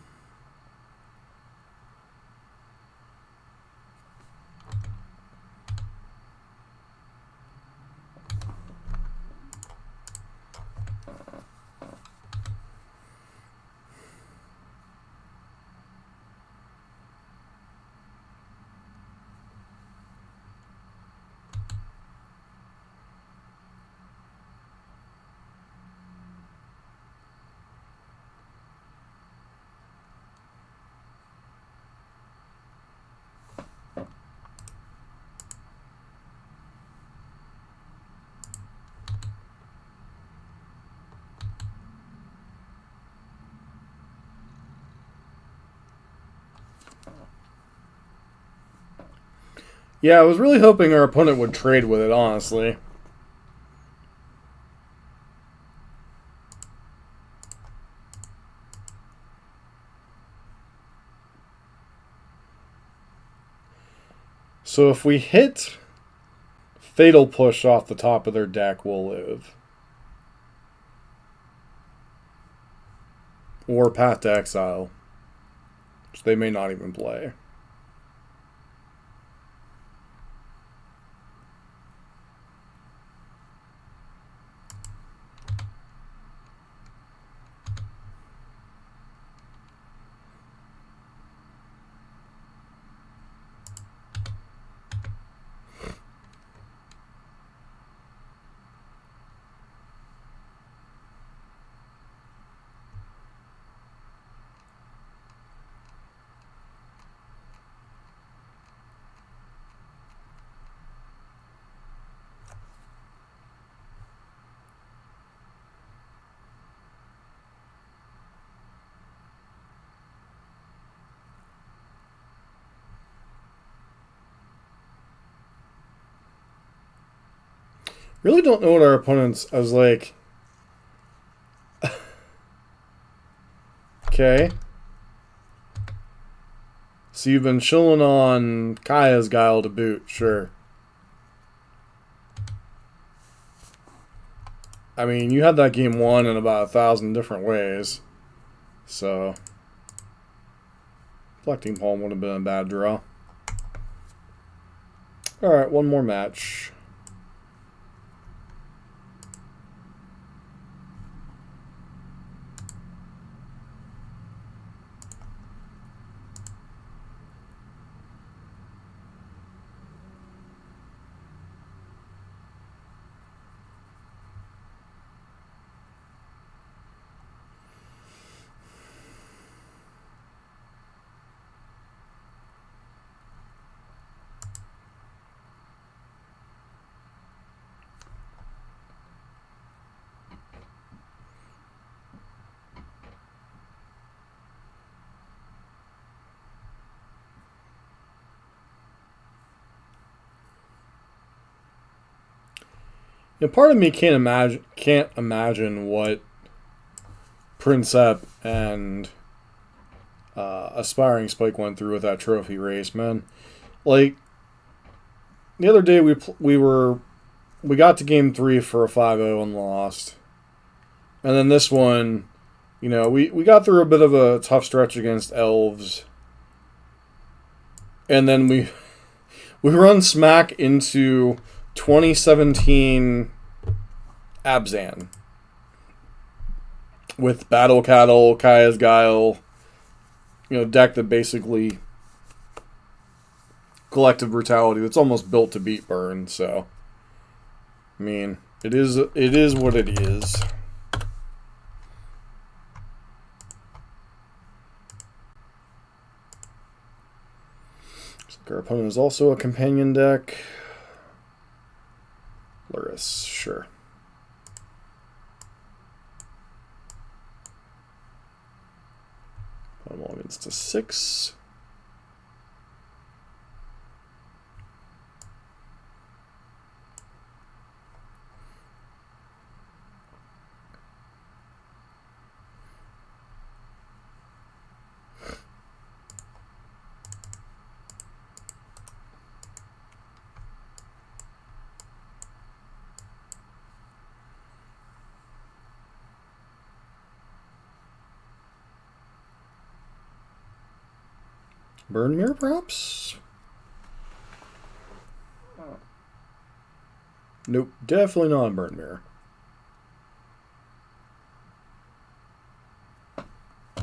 Yeah, I was really hoping our opponent would trade with it, honestly. So if we hit Fatal Push off the top of their deck, we'll live. Or Path to Exile, which they may not even play. Really don't know what our opponents. I was like, okay. So you've been chilling on Kaya's Guile to boot, sure. I mean, you had that game won in about 1,000 different ways. So, Reflecting Palm would have been a bad draw. Alright, one more match. You know, part of me can't imagine what Princep and Aspiring Spike went through with that trophy race, man. Like the other day, we got to game 3 for a 5-0 and lost, and then this one, you know, we got through a bit of a tough stretch against Elves, and then we run smack into 2017 Abzan with Battle Cattle, Kaya's Guile, you know, deck that basically collective brutality that's almost built to beat Burn. So, I mean, it is what it is. Our opponent is also a companion deck. Luris, sure. Logins to 6. Burn Mirror, perhaps? Nope, definitely not a Burn Mirror.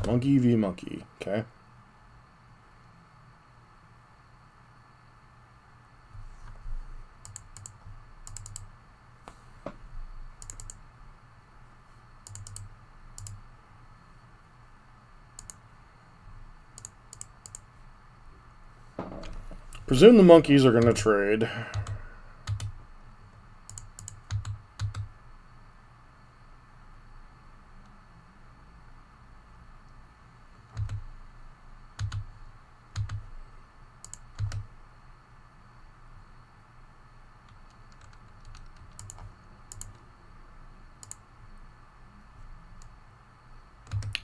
Monkey v. Monkey, okay. Presume the monkeys are going to trade.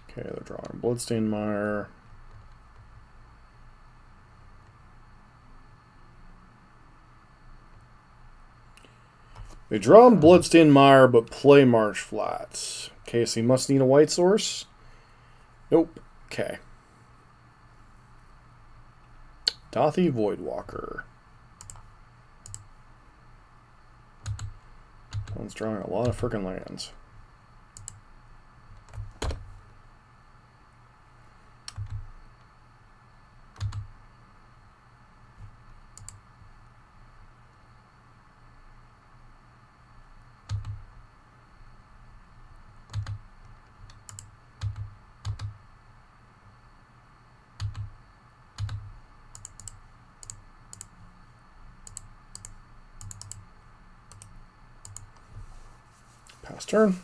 Okay, they're drawing Bloodstained Mire. They draw Bloodstained Mire, but play Marsh Flats. Okay, so he must need a white source. Nope. Okay. Dothy Voidwalker. One's drawing a lot of frickin' lands. Pass turn.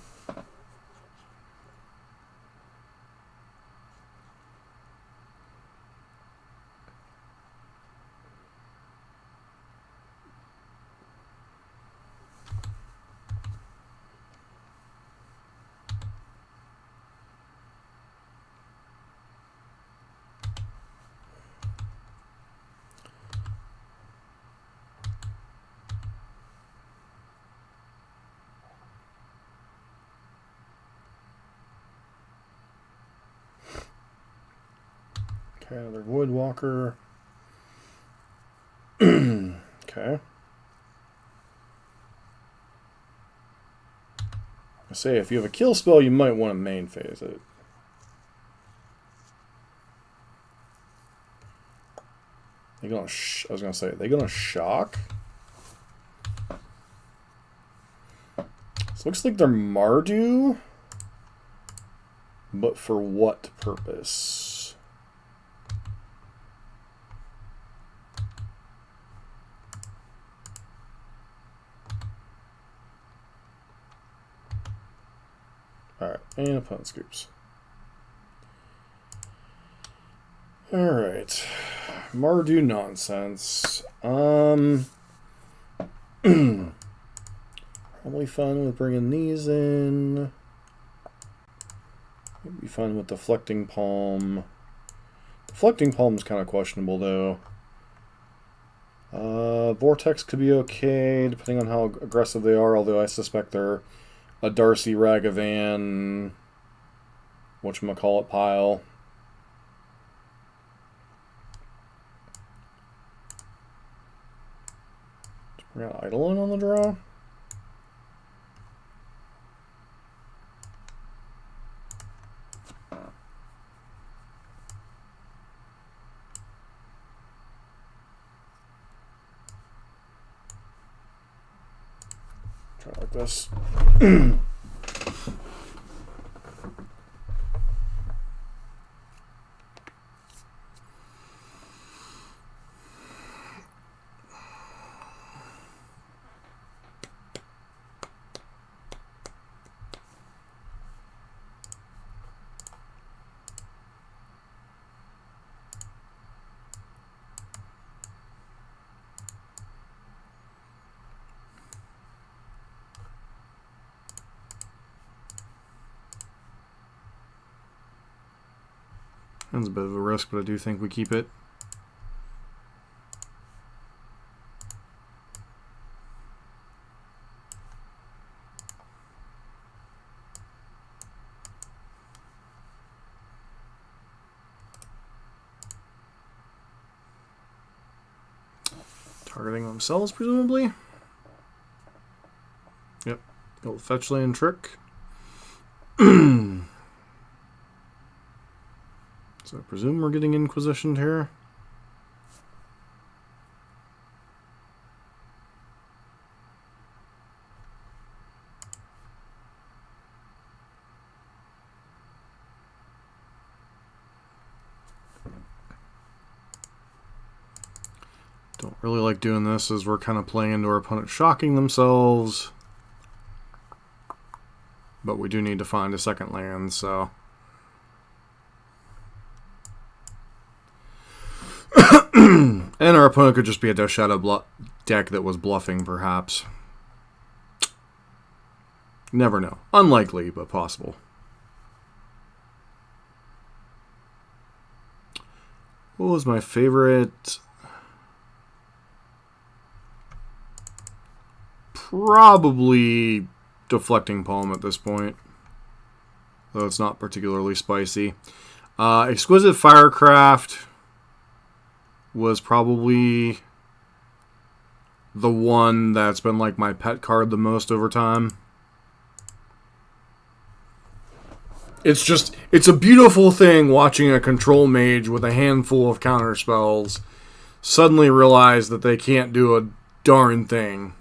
Okay, another Woodwalker. Okay. I say, if you have a kill spell, you might want to main phase it. They gonna I was gonna say, are they gonna shock? This looks like they're Mardu, but for what purpose? Alright, and opponent scoops. Alright. Mardu nonsense. Probably fun with bringing these in. It'd be fun with Deflecting Palm. Deflecting Palm is kind of questionable, though. Vortex could be okay, depending on how aggressive they are, although I suspect they're a Darcy Ragavan whatchamacallit pile. We got Eidolon on the draw. Try like this. That's a bit of a risk, but I do think we keep it. Targeting themselves, presumably. Yep. Old fetch land trick. So I presume we're getting Inquisitioned here. Don't really like doing this as we're kind of playing into our opponent shocking themselves. But we do need to find a second land, so... And our opponent could just be a Death Shadow deck that was bluffing, perhaps. Never know. Unlikely, but possible. What was my favorite? Probably Deflecting Palm at this point, though it's not particularly spicy. Exquisite Firecraft was probably the one that's been like my pet card the most over time. It's a beautiful thing watching a control mage with a handful of counter spells suddenly realize that they can't do a darn thing.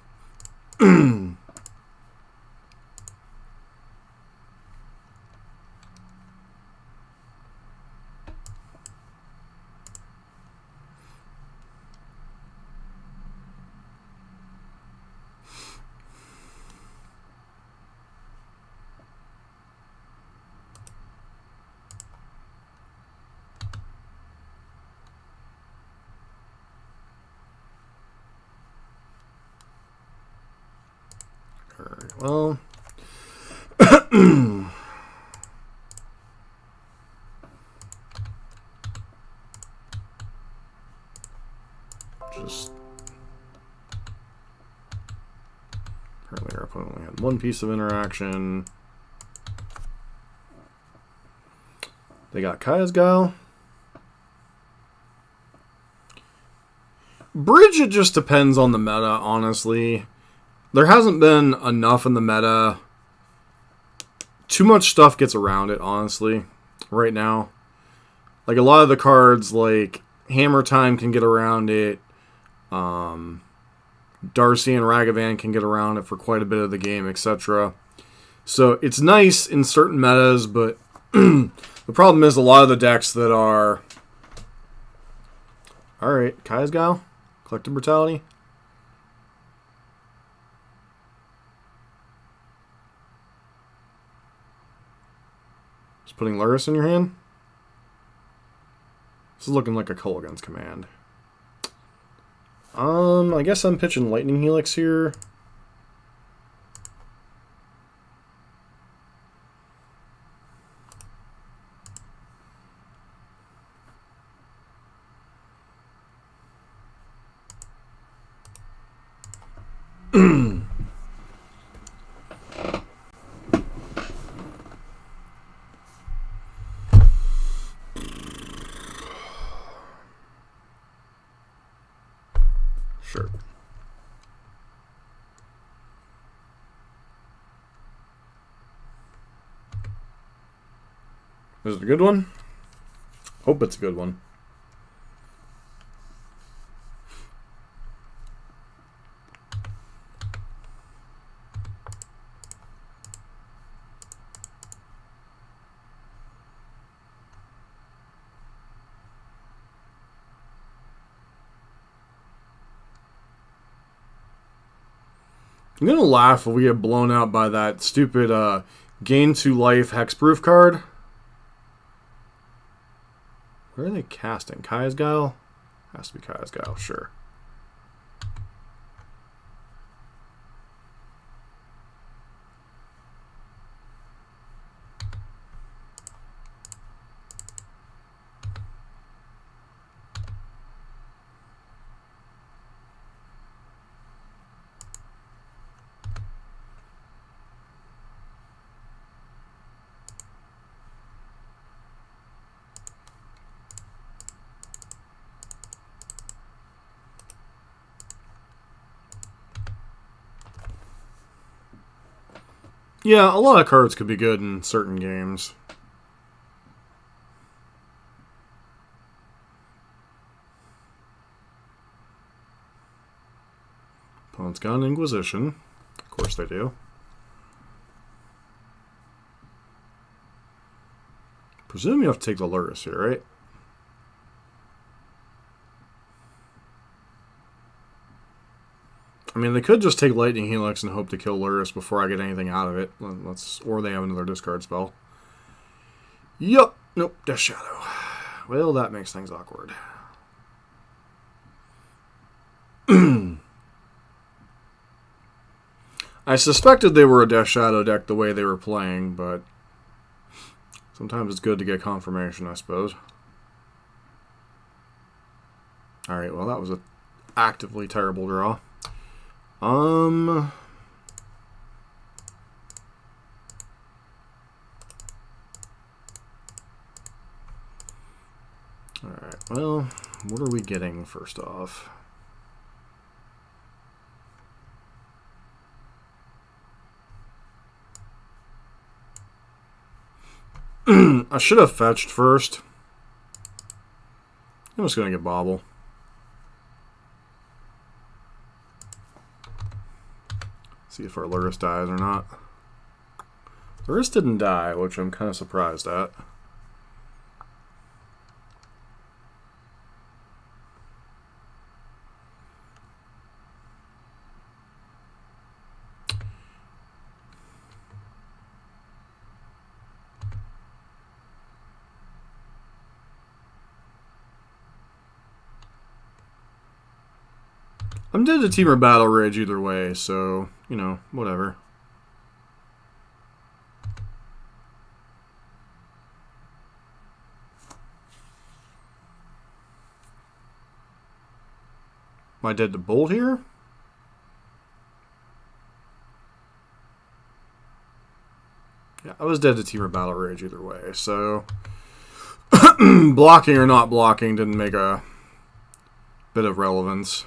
Alright, well... Just... Apparently our opponent only had one piece of interaction. They got Kaya's Guile. Bridge, it just depends on the meta, honestly. There hasn't been enough in the meta. Too much stuff gets around it, honestly, right now. Like, a lot of the cards, like, Hammer Time can get around it. Darcy and Ragavan can get around it for quite a bit of the game, etc. So, it's nice in certain metas, but the problem is a lot of the decks that are... Alright, Kaya's Guile? Collective Brutality? Just putting Luris in your hand? This is looking like a Culligan's Command. I guess I'm pitching Lightning Helix here. Sure. Is it a good one? Hope it's a good one. I'm gonna laugh if we get blown out by that stupid gain 2 life hexproof card. Where are they casting? Kaya's Guile? Has to be Kaya's Guile, sure. Yeah, a lot of cards could be good in certain games. Opponent's got an Inquisition. Of course they do. Presume you have to take the Lurrus here, right? I mean, they could just take Lightning Helix and hope to kill Lurrus before I get anything out of it. Or they have another discard spell. Yup. Nope. Death Shadow. Well, that makes things awkward. I suspected they were a Death Shadow deck the way they were playing, but sometimes it's good to get confirmation, I suppose. Alright, well, that was an actively terrible draw. Alright, well, what are we getting first off? I should have fetched first. I'm just going to get Bobble. See if our Lurrus dies or not. Lurrus didn't die, which I'm kind of surprised at. I'm dead to Temur Battle Rage either way, so, you know, whatever. Am I dead to Bolt here? Yeah, I was dead to Temur Battle Rage either way, so blocking or not blocking didn't make a bit of relevance.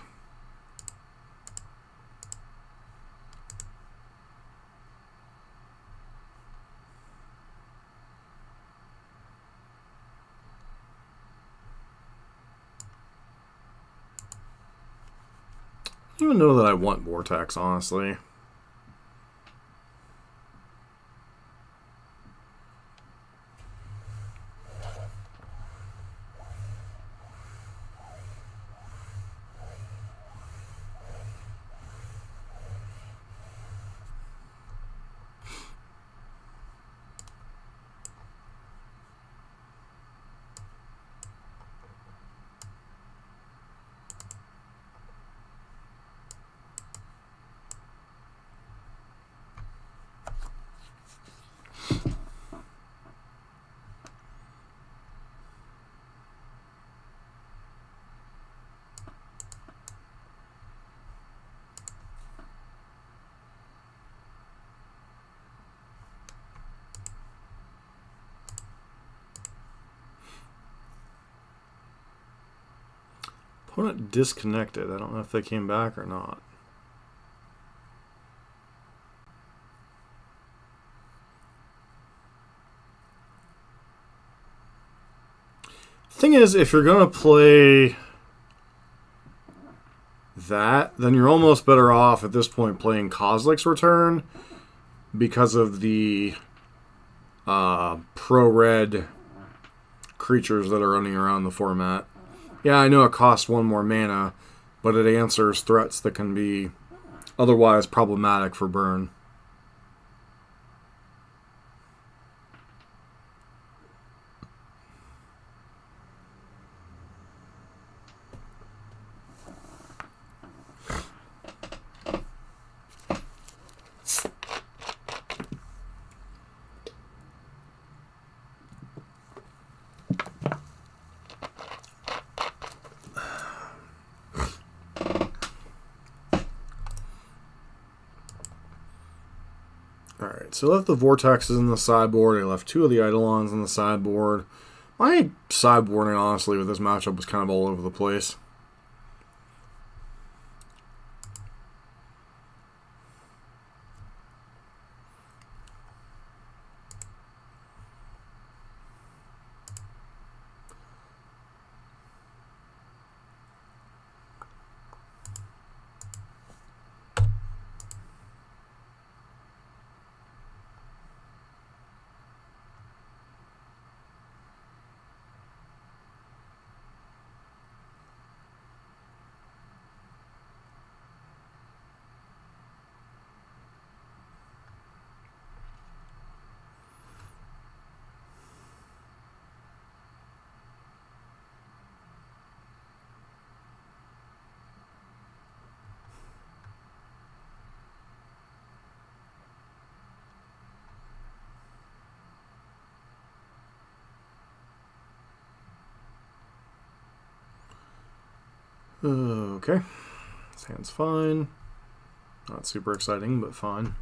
I don't even know that I want Vortex, honestly. Opponent disconnected. I don't know if they came back or not. Thing is, if you're going to play that, then you're almost better off at this point playing Kozilek's Return because of the pro-red creatures that are running around the format. Yeah, I know it costs one more mana, but it answers threats that can be otherwise problematic for burn. Alright, so I left the Vortexes in the sideboard. I left two of the Eidolons in the sideboard. My sideboarding, honestly, with this matchup was kind of all over the place. Okay. This hand's fine. Not super exciting, but fine.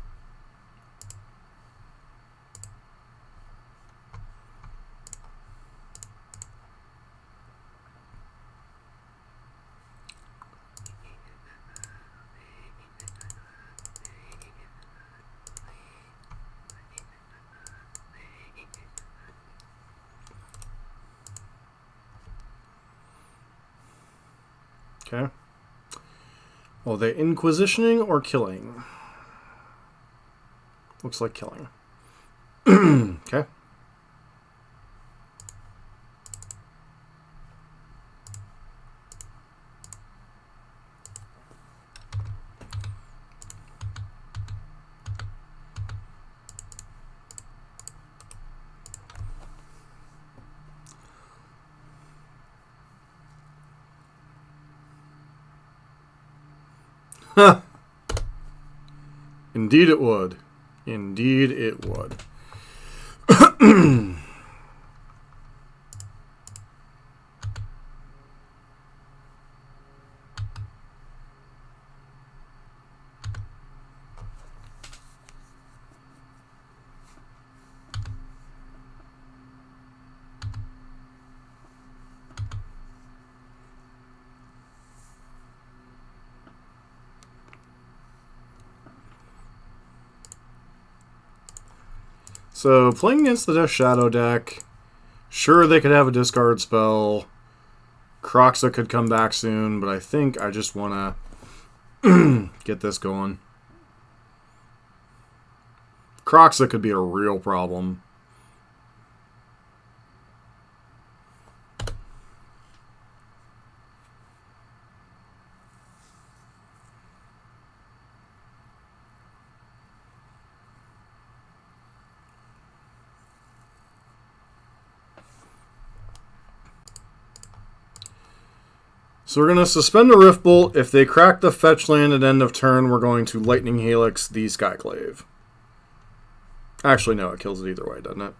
Okay. Well, they inquisitioning or killing? Looks like killing. Okay. Indeed it would. Indeed it would. So, playing against the Death Shadow deck, sure, they could have a discard spell. Kroxa could come back soon, but I think I just want to get this going. Kroxa could be a real problem. So we're going to suspend the Rift Bolt. If they crack the fetch land at end of turn, we're going to Lightning Helix the Skyclave. Actually, no, it kills it either way, doesn't it?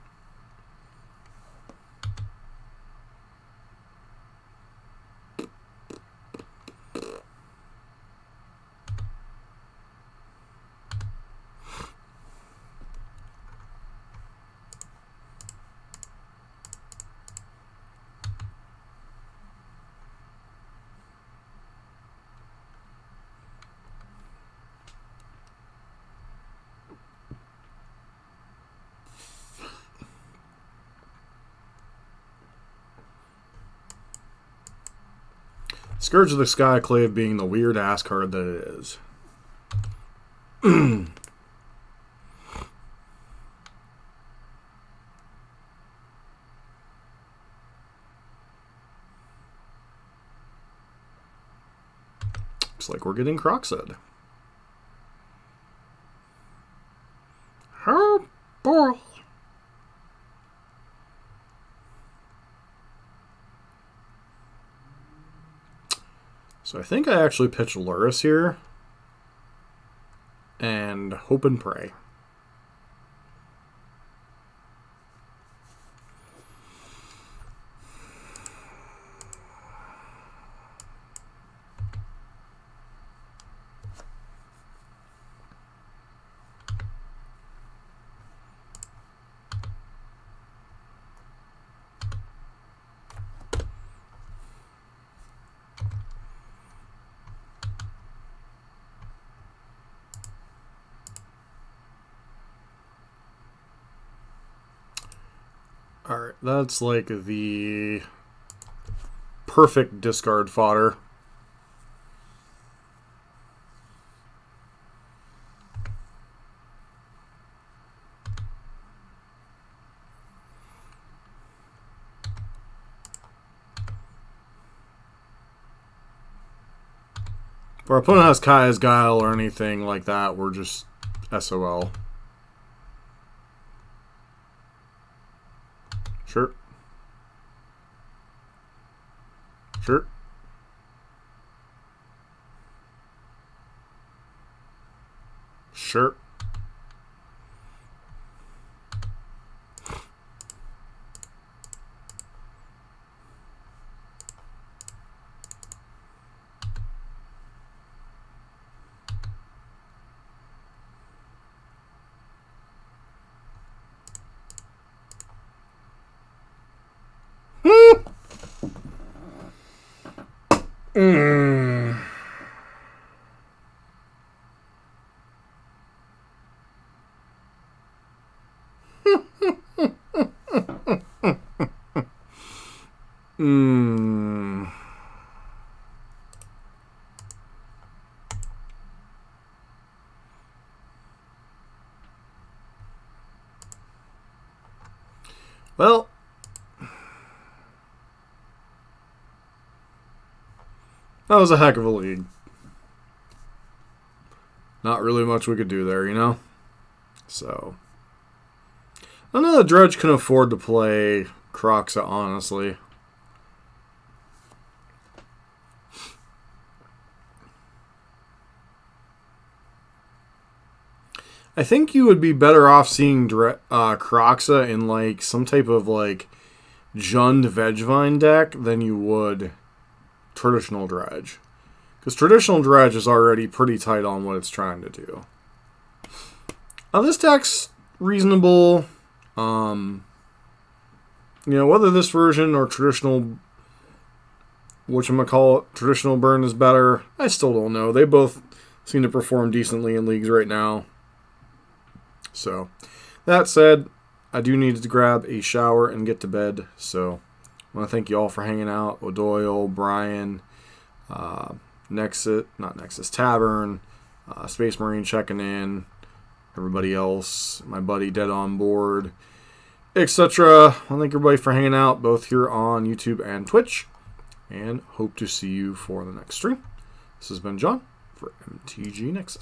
Scourge of the Skyclave being the weird ass card that it is. Looks like we're getting Kroxa'd. Oh boy. So I think I actually pitch Lurrus here. And hope and pray. Alright, that's like the perfect discard fodder. If our opponent has Kaya's Guile or anything like that, we're just SOL. Sure. Sure. Sure. Mm. Mm. Well, that was a heck of a lead. Not really much we could do there, you know? So, I know the Dredge can afford to play Croxa, honestly. I think you would be better off seeing Croxa in like some type of like Jund Vegevine deck than you would traditional Dredge. Because traditional Dredge is already pretty tight on what it's trying to do. Now this deck's reasonable. You know, whether this version or traditional, traditional burn is better, I still don't know. They both seem to perform decently in leagues right now. So, that said, I do need to grab a shower and get to bed. So, I want to thank you all for hanging out. O'Doyle, Brian, Nexus Tavern, Space Marine checking in, everybody else, my buddy Dead on Board, etc. I thank everybody for hanging out, both here on YouTube and Twitch, and hope to see you for the next stream. This has been John for MTG Nexus.